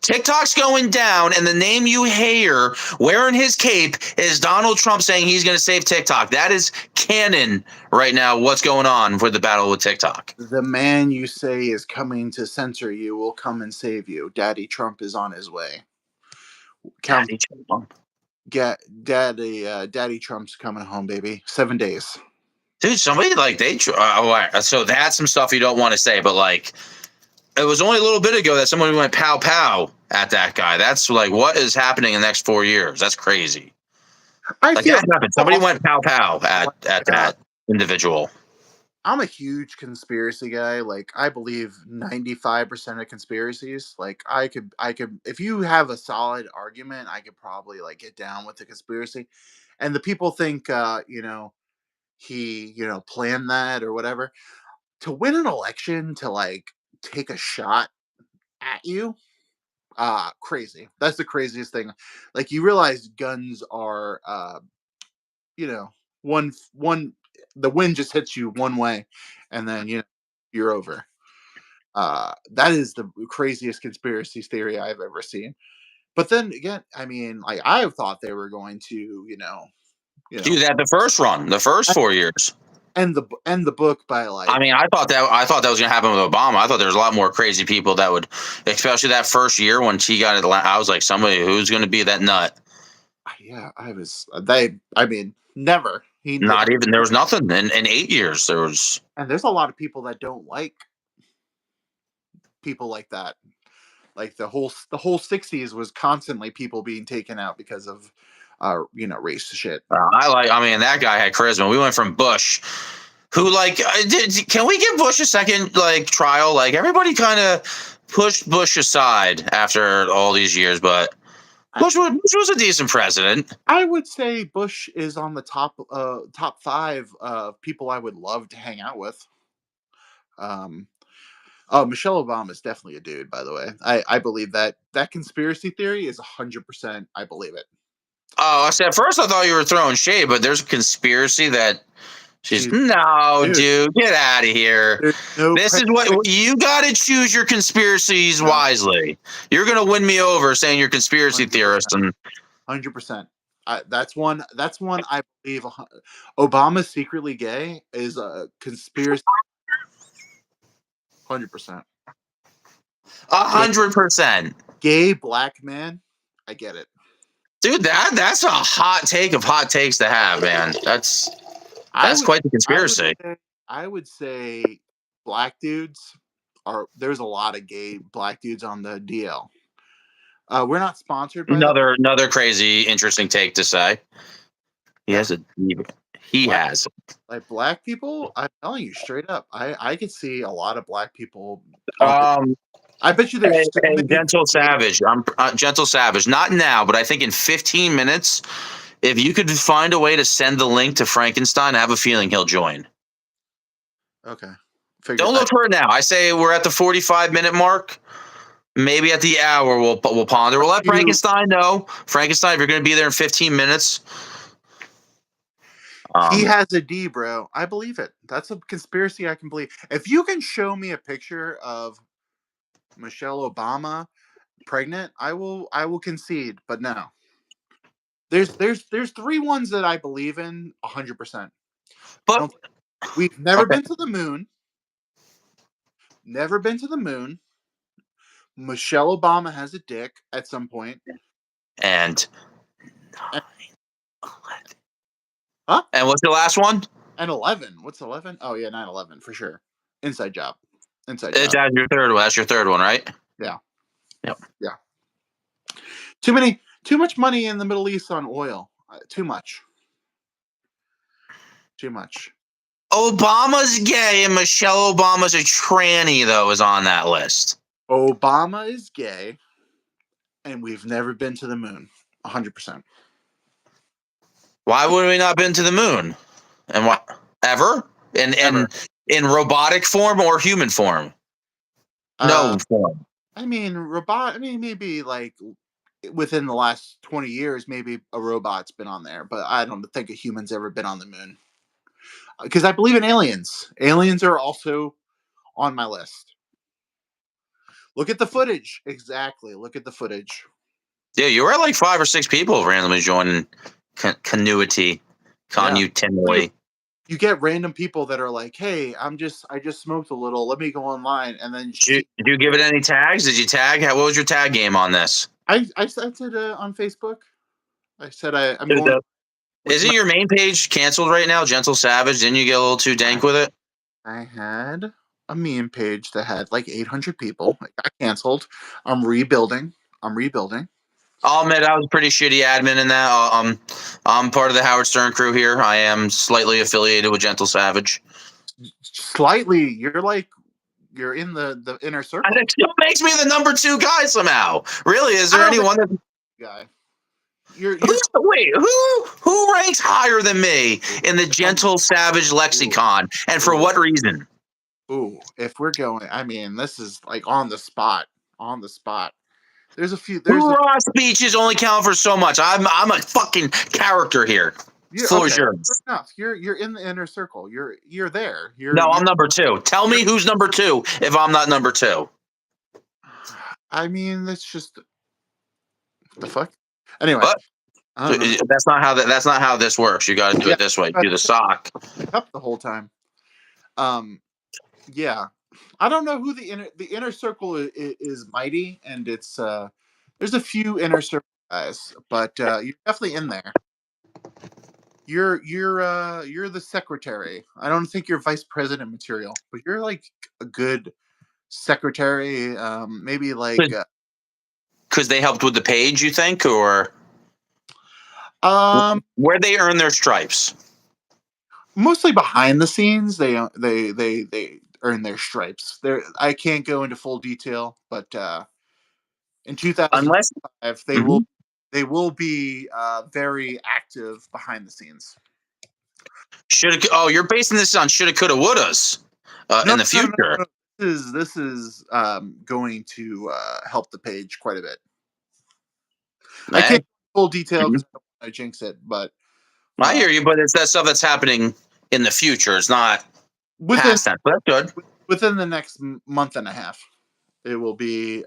TikTok's going down, and the name you hear wearing his cape is Donald Trump saying he's going to save TikTok. That is canon right now. What's going on for the battle with TikTok? The man you say is coming to censor you will come and save you. Daddy Trump is on his way. Count Daddy Trump. get Daddy Trump's coming home, baby. 7 days. Dude, somebody like so that's some stuff you don't want to say, but like it was only a little bit ago that somebody went pow pow at that guy. That's like what is happening in the next 4 years? That's crazy. I Like feel that happened. Somebody went pow pow at like, that individual. I'm a huge conspiracy guy. Like I believe 95% of conspiracies. Like I could if you have a solid argument, I could probably like get down with the conspiracy. And the people think he, planned that or whatever. To win an election to like take a shot at you, crazy. That's the craziest thing. Like you realize guns are you know, one the wind just hits you one way and then you're over. That is the craziest conspiracy theory I've ever seen. But then again, I mean, like I thought they were going to, you Do know, that the first run, the first 4 years. end the book by I like mean, I thought that was gonna happen with Obama. I thought there was a lot more crazy people that would, especially that first year when he got it. I was like, somebody who's gonna be that nut. yeah, I was they I mean, never. Not even there was nothing in 8 years. There was And there's a lot of people that don't like people like that. Like the whole 60s was constantly people being taken out because of race shit. I mean, that guy had charisma. We went from Bush, who like, can we give Bush a second like trial? Like everybody kind of pushed Bush aside after all these years, but Bush was a decent president. I would say Bush is on the top 5 people I would love to hang out with. Um Oh, Michelle Obama is definitely a dude, by the way. I believe that conspiracy theory is 100%. I believe it. Oh, I said at first I thought you were throwing shade, but there's a conspiracy that she's She's no, dude. dude, get out of here. There's no This is what you got to choose your conspiracies no, wisely. You're gonna win me over saying you're conspiracy 100%. theorist, and 100%. That's one. That's one. I believe Obama secretly gay is a conspiracy. 100%. 100%. Gay black man. I get it. Dude, that's a hot take of hot takes to have, man. That's I that's would. quite the I would conspiracy. say. I would say black dudes are. There's a lot of gay black dudes on the DL. We're not sponsored by them. Another crazy, interesting take to say. He Yeah. has a he Black, has. like black people, I'm telling you straight up. I could see a lot of black people on the. Um, I bet you there's so many Gentle gay. Savage. I'm Gentle Savage. Not now, but I think in 15 minutes, if you could find a way to send the link to Frankenstein, I have a feeling he'll join. Okay. Don't look for it now. I say we're at the 45-minute mark. Maybe at the hour we'll ponder. We'll let Frankenstein know. Frankenstein, if you're going to be there in 15 minutes. He has a D, bro. I believe it. That's a conspiracy I can believe. If you can show me a picture of Michelle Obama pregnant, I will concede. But no, there's three ones that I believe in 100%. But we've never been to the moon. Never been to the moon. Michelle Obama has a dick at some point. And 9/11. Huh? And what's the last one? And 11. What's 11? Oh yeah, 9/11 for sure. Inside job. Inside That's job. your third one. That's your third one, right? Yeah. Yep. Yeah. Too much money in the Middle East on oil. Too much. Too much. Obama's gay and Michelle Obama's a tranny, though, is on that list. Obama is gay, and we've never been to the moon. 100%. Why would we not been to the moon? And what ever? In robotic form or human form? No form. I mean, maybe like within the last 20 years, maybe a robot's been on there, but I don't think a human's ever been on the moon. Because I believe in aliens. Aliens are also on my list. Look at the footage. Exactly. Look at the footage. Yeah, you were like 5 or 6 people randomly joining Continuity. You get random people that are like, "Hey, I just smoked a little. Let me go online." And then did you give it any tags? Did you tag? What was your tag game on this? I said on Facebook. I said I'm going. Isn't your main page canceled right now, Gentle Savage? Didn't you get a little too dank with it? I had a meme page that had like 800 people. It got canceled. I'm rebuilding. I'll admit I was a pretty shitty admin in that. I'm part of the Howard Stern crew here. I am slightly affiliated with Gentle Savage. Slightly, you're in the inner circle. And it still makes me the number 2 guy somehow. Really? Is there anyone that guy? Wait, who ranks higher than me in the Gentle Savage lexicon, and for what reason? Ooh, if we're going, I mean, this is like on the spot. There's a few. Hoorah speeches only count for so much. I'm a fucking character here. Floor is yours. Enough. You're in the inner circle. You're there. I'm number 2. Tell me who's number 2 if I'm not number 2. I mean, that's just the fuck. Anyway, that's not how this works. You got to do it this way. Do the sock up the whole time. Yeah, I don't know who the inner circle is mighty, and it's there's a few inner circle guys, but you're definitely in there. You're the secretary. I don't think you're vice president material, but you're like a good secretary. Maybe like because they helped with the page, you think, or where they earn their stripes? Mostly behind the scenes, they earn their stripes. I can't go into full detail, but in 2005, they will be very active behind the scenes. You're basing this on shoulda, coulda, wouldas in the future. No. This is going to help the page quite a bit. I can't full detail because I don't want to jinx it, but I hear you. But it's that stuff that's happening in the future. It's not past that. But that's good. Within the next month and a half, it will be.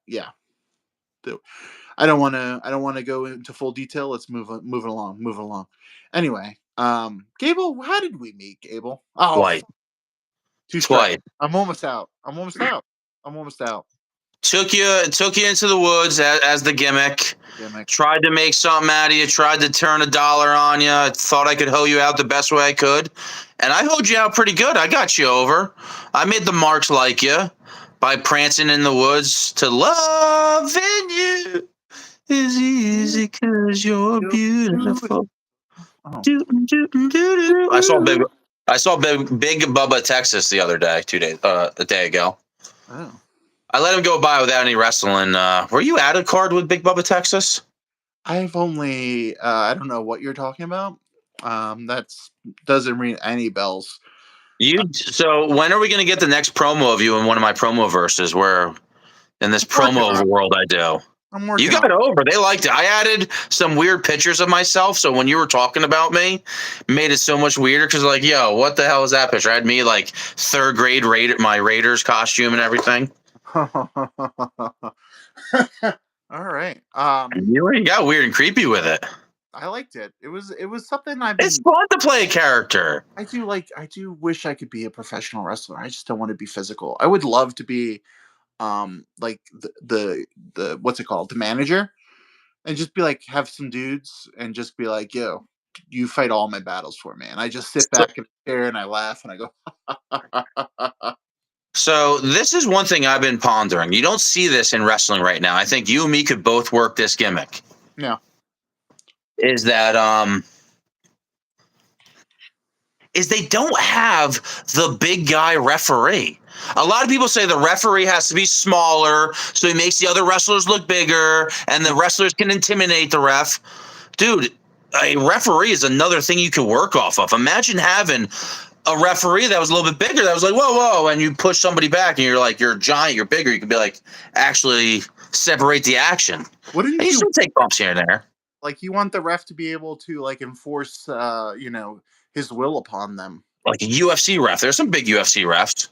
Yeah. I don't want to go into full detail. Let's move along. Anyway, Gable, how did we meet, Gable? Twice. Twice. I'm almost out. Took you into the woods as the gimmick. Tried to make something out of you. Tried to turn $1 on you. Thought I could hoe you out the best way I could, and I hoed you out pretty good. I got you over. I made the marks like you by prancing in the woods to loving you is easy 'cause you're beautiful. I saw Big Bubba Texas the other day, a day ago. Oh. I let him go by without any wrestling. Were you at a card with Big Bubba Texas? I've only I don't know what you're talking about. That doesn't ring any bells. So when are we going to get the next promo of you in one of my promo verses? Where in this I'm working promo on it. world I do. I'm You working on got it. over. They liked it. I added some weird pictures of myself. So when you were talking about me, made it so much weirder because like, yo, what the hell is that picture? I had me like third grade my Raiders costume and everything. All right. You got weird and creepy with it. I liked it. It was something I've It's been. fun to play a character. I do wish I could be a professional wrestler. I just don't want to be physical. I would love to be like the what's it called? The manager, and just be like have some dudes and just be like, "Yo, you fight all my battles for me." And I just sit So, back in the chair and I laugh and I go, so this is one thing I've been pondering. You don't see this in wrestling right now. I think you and me could both work this gimmick. "Yeah, Is that is they don't have the big guy referee. A lot of people say the referee has to be smaller so he makes the other wrestlers look bigger and the wrestlers can intimidate the ref. Dude, a referee is another thing you can work off of. Imagine having a referee that was a little bit bigger that was like, whoa, whoa, and you push somebody back and you're like, you're a giant, you're bigger. You could be like, actually separate the action. And wouldn't you you still take bumps here and there. like you want the ref to be able to like enforce his will upon them?" Like a UFC ref. There's some big UFC refs.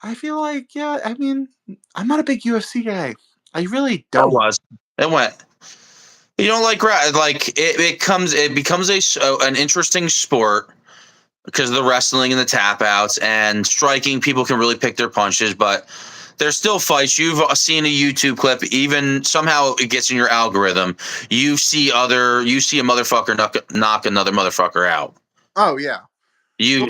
I feel like, yeah, I mean, I'm not a big UFC guy. I really That don't. was. It went. You don't like it becomes an interesting sport because of the wrestling and the tap outs and striking. People can really pick their punches, but there's still fights. You've seen a YouTube clip, even somehow it gets in your algorithm. You see a motherfucker knock another motherfucker out. Oh yeah. Well,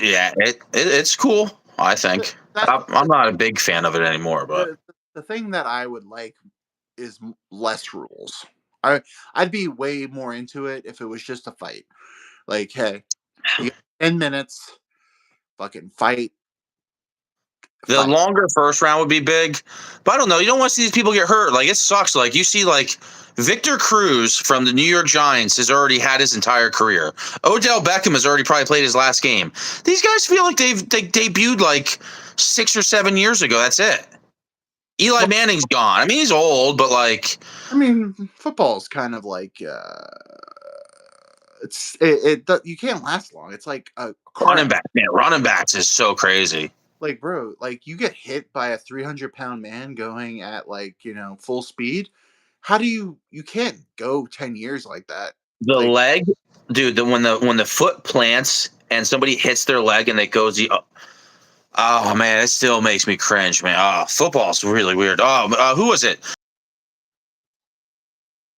It's cool. I th- think that I'm not a big fan of it anymore, but the thing that I would like is less rules. I'd be way more into it if it was just a fight. Like, hey, you got 10 minutes, fucking fight, the fight. longer first round would be big, but I don't know. You don't want to see these people get hurt. Like it sucks. Like you see, like Victor Cruz from the New York Giants has already had his entire career. Odell Beckham has already probably played his last game. These guys feel like they debuted like 6 or 7 years ago. That's it. Eli Well, Manning's gone. I mean, he's old, but like I mean, football is kind of like you can't last long. It's like a car. running backs is so crazy. Like, bro, like you get hit by a 300-pound man going at like full speed. How do you can't go 10 years like that? The Like, leg, dude. When the foot plants and somebody hits their leg and it goes the oh man, it still makes me cringe, man. Oh, football's really weird. Oh, who was it?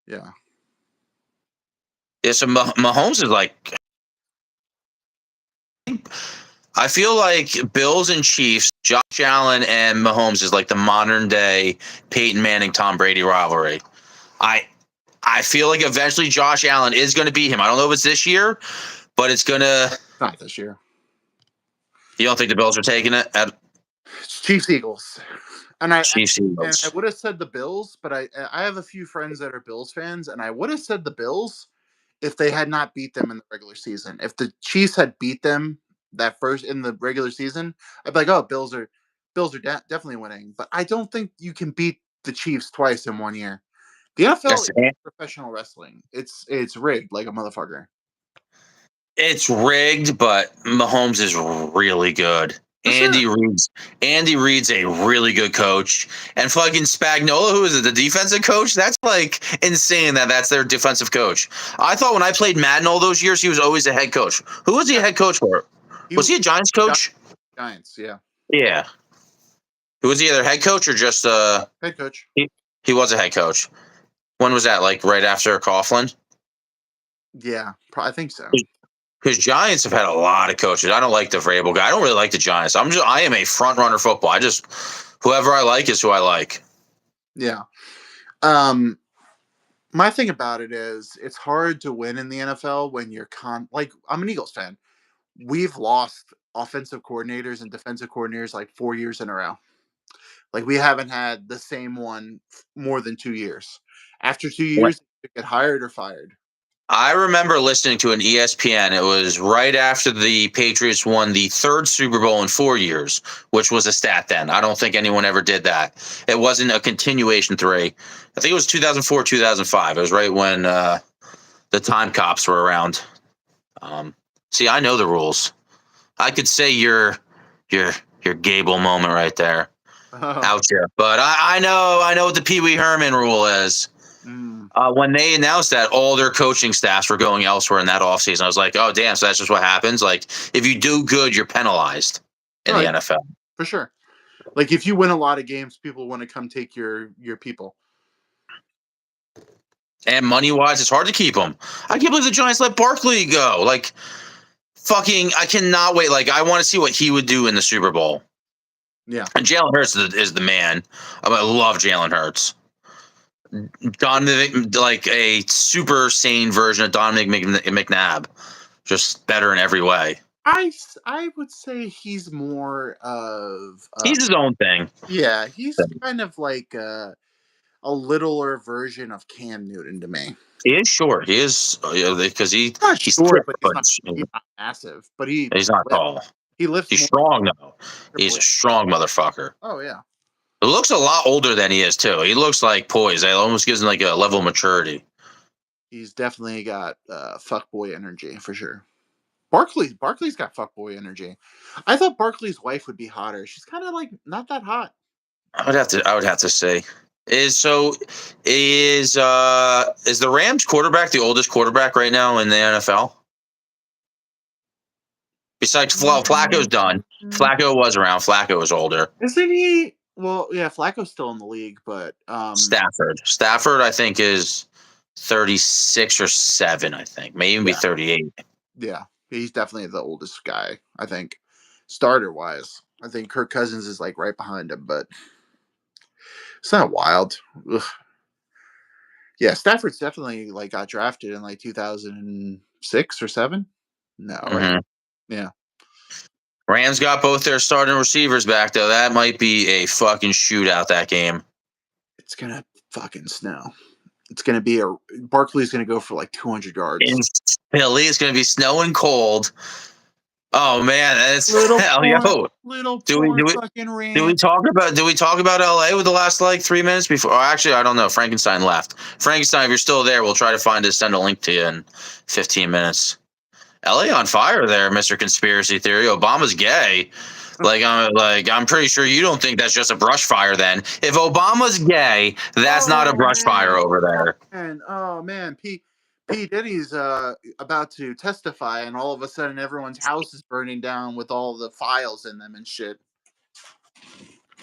yeah. It's Mahomes is like. I feel like Bills and Chiefs, Josh Allen and Mahomes is like the modern day Peyton Manning Tom Brady rivalry. I I feel like eventually Josh Allen is going to beat him. I don't know if it's this year, but it's gonna. Not this year. You don't think the Bills are taking it at It's Chiefs Eagles. And Chiefs I Eagles? would have said the Bills, but I have a few friends that are Bills fans, and I would have said the Bills if they had not beat them in the regular season. If the Chiefs had beat them that first in the regular season, I'd be like, oh, definitely winning. But I don't think you can beat the Chiefs twice in 1 year. The NFL That's is professional wrestling. It's rigged like a motherfucker. It's rigged, but Mahomes is really good. For sure. Andy Reid's a really good coach, and fucking Spagnuolo, who is it, the defensive coach? That's like insane that's their defensive coach. I thought when I played Madden all those years, he was always a head coach. Who was he a Yeah. head coach for? He Was was he a Giants coach? Giants, yeah. Yeah. Who was he, either head coach or just Head coach. he was a head coach. When was that? Like right after Coughlin? Yeah, I think so. Because Giants have had a lot of coaches. I don't like the Vrabel guy. I don't really like the Giants. I am a front runner football. Whoever I like is who I like. Yeah. Um, my thing about it is it's hard to win in the NFL when you're like I'm an Eagles fan. We've lost offensive coordinators and defensive coordinators like 4 years in a row. Like we haven't had the same one more than 2 years. After 2 years, you get hired or fired. I remember listening to an ESPN. It was right after the Patriots won the third Super Bowl in 4 years, which was a stat then. I don't think anyone ever did that. It wasn't a continuation three. I think it was 2004, 2005. It was right when the time cops were around. See, I know the rules. I could say your your Gable moment right there. Oh. Out here. But I know what the Pee Wee Herman rule is. Mm. When they announced that all their coaching staffs were going elsewhere in that offseason, I was like, oh, damn, so that's just what happens? Like, if you do good, you're penalized in the Right, NFL. for sure. Like if you win a lot of games, people want to come take your people. And money-wise, it's hard to keep them. I can't believe the Giants let Barkley go. Like, fucking, I cannot wait. Like, I want to see what he would do in the Super Bowl. Yeah. And Jalen Hurts is the man. I love Jalen Hurts. Donovan, like a super sane version of Dominic McNabb, just better in every way. I would say he's more of He's his own thing. yeah, he's kind of like a littler version of Cam Newton to me. He is short. He is because He's not he's short, thick, but but he's not massive. But he's not lifts. tall. He lifts He's more. strong though. He's Triple. a strong motherfucker. Oh yeah, He looks a lot older than he is too. He looks like poised. It almost gives him like a level of maturity. he's definitely got fuckboy energy for sure. Barkley's got fuckboy energy. I thought Barkley's wife would be hotter. She's kind of like not that hot. I would have to say. Is the Rams quarterback the oldest quarterback right now in the NFL? Besides Flacco's done. Flacco was around. Flacco was older. Isn't he? Well, yeah, Flacco's still in the league, but Stafford, I think is 36 or 7. I think may even be yeah, 38. yeah, he's definitely the oldest guy. I think starter wise. I think Kirk Cousins is like right behind him, but it's not wild. Ugh. Yeah, Stafford's definitely like got drafted in like 2006 or 7. No, right? hmm Yeah, Rams got both their starting receivers back though. That might be a fucking shootout. That game. it's gonna fucking snow. It's gonna be a Barkley's gonna go for like 200 In yards. Philly, it's going to be snowing cold. Oh man, it's Little hell poor, yo. little Do we poor do it? fucking Did we Rams. talk about LA with the last like 3 minutes before? Oh, actually, I don't know. Frankenstein left. Frankenstein, if you're still there, we'll try to send a link to you in 15 minutes. LA on fire there, Mr. Conspiracy Theory. Obama's gay. I'm pretty sure you don't think that's just a brush fire then. If Obama's gay, that's not a Oh brush fire man, over there. oh man, P Diddy's about to testify, and all of a sudden everyone's house is burning down with all the files in them and shit.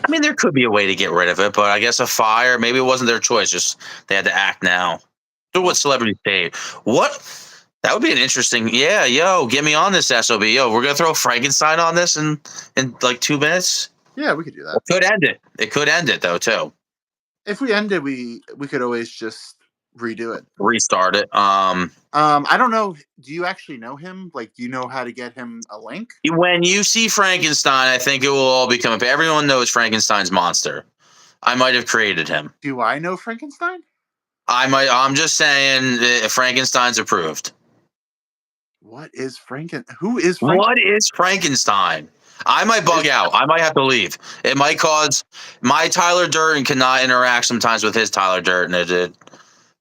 I mean, there could be a way to get rid of it, but I guess a fire, maybe it wasn't their choice. Just they had to act now. Do what celebrities paid. What? That would be an interesting. Yeah, yo, get me on this SOB. Yo, we're gonna throw Frankenstein on this in like 2 minutes. Yeah, we could do that. It could end it. It could end it though too. If we ended, we could always just redo it. Restart it. I don't know. Do you actually know him? Like, do you know how to get him a link? When you see Frankenstein, I think it will all become. Everyone knows Frankenstein's monster. I might have created him. Do I know Frankenstein? I might. I'm just saying, Frankenstein's approved. What is Who is Frankenstein? What is Frankenstein? I might bug out. I might have to leave. It might cause my Tyler Durden cannot interact sometimes with his Tyler Durden. It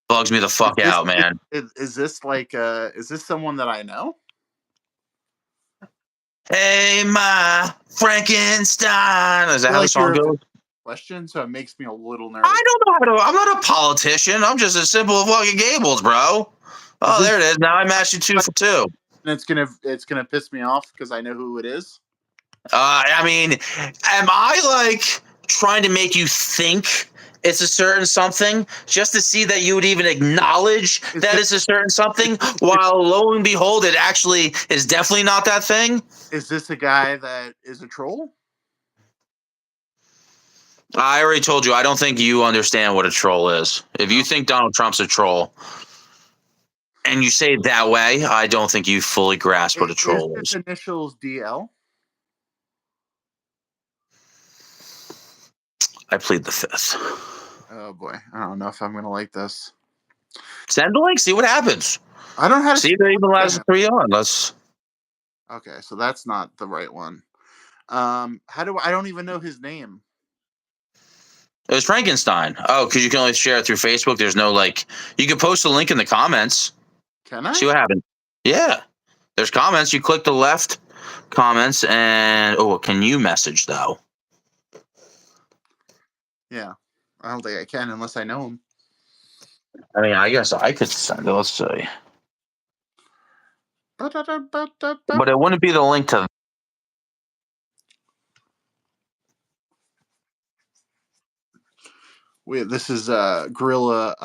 bugs me the fuck out, man. Is this like is this someone that I know? Hey, my Frankenstein. Is that how the song goes? Question, so it makes me a little nervous. I don't know how to. I'm not a politician. I'm just as simple as fucking Gables, bro. Oh, there it is. Now I matched you 2 for 2. And it's gonna piss me off because I know who it is. I mean, am I like trying to make you think it's a certain something just to see that you would even acknowledge that it's a certain something while lo and behold it actually is definitely not that thing? Is this a guy that is a troll? I already told you I don't think you understand what a troll is. If you think Donald Trump's a troll and you say it that way, I don't think you fully grasp what a troll is. His initials DL? I plead the fifth. Oh boy, I don't know if I'm gonna like this. Send the link, see what happens. I don't know how to See, they even spell last him. 3 on. Let's. Okay, so that's not the right one. How do I don't even know his name. It was Frankenstein. Oh, because you can only share it through Facebook. There's no like. You can post a link in the comments. Can I? See what happened. Yeah, there's comments. You click the left comments, and can you message though? Yeah. I don't think I can unless I know him. I mean, I guess I could send it. Let's see, Ba-da-da-ba-da-ba. but it wouldn't be the link to. This is Gorilla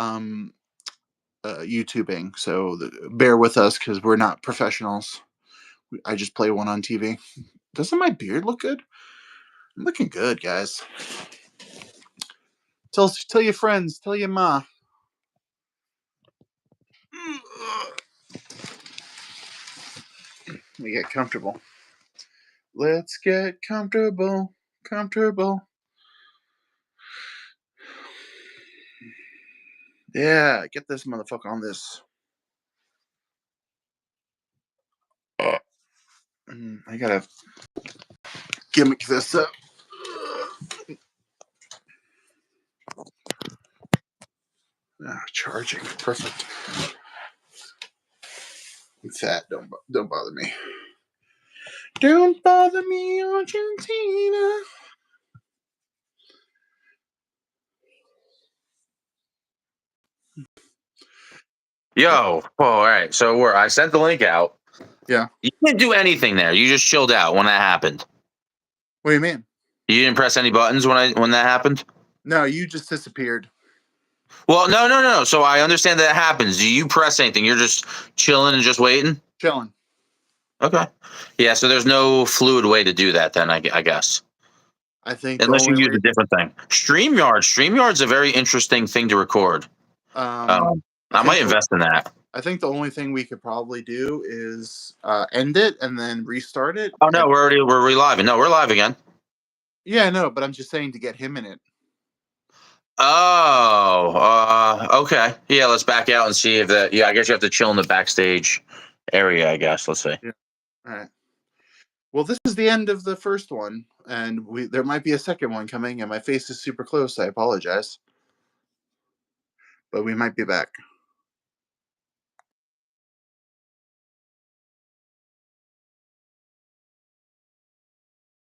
YouTubing, so bear with us because we're not professionals. I just play one on TV. Doesn't my beard look good? I'm looking good, guys. Tell your friends, tell your ma. We get comfortable. Let's get comfortable, comfortable. Yeah, get this motherfucker on this. I gotta gimmick this up. Charging, perfect. I'm fat. Don't bother me. Don't bother me, Argentina. Yo, all right. So I sent the link out. Yeah. You didn't do anything there. You just chilled out when that happened. What do you mean? You didn't press any buttons when that happened. No, you just disappeared. Well, no. So I understand that happens. Do you press anything? You're just chilling and just waiting. Chilling. Okay. Yeah. So there's no fluid way to do that. Then I guess I think the unless you only use way. a different thing. StreamYard's a very interesting thing to record. Um, I I might think the, invest in that. I think the only thing we could probably do is end it and then restart it. Oh no, And we're relive. No, we're live again. yeah, no, but I'm just saying to get him in it. Oh, okay. Yeah, let's back out and see if that. Yeah, I guess you have to chill in the backstage area. I guess. Let's see. Yeah. All right. Well, this is the end of the first one, and there might be a second one coming, and my face is super close. I apologize, but we might be back.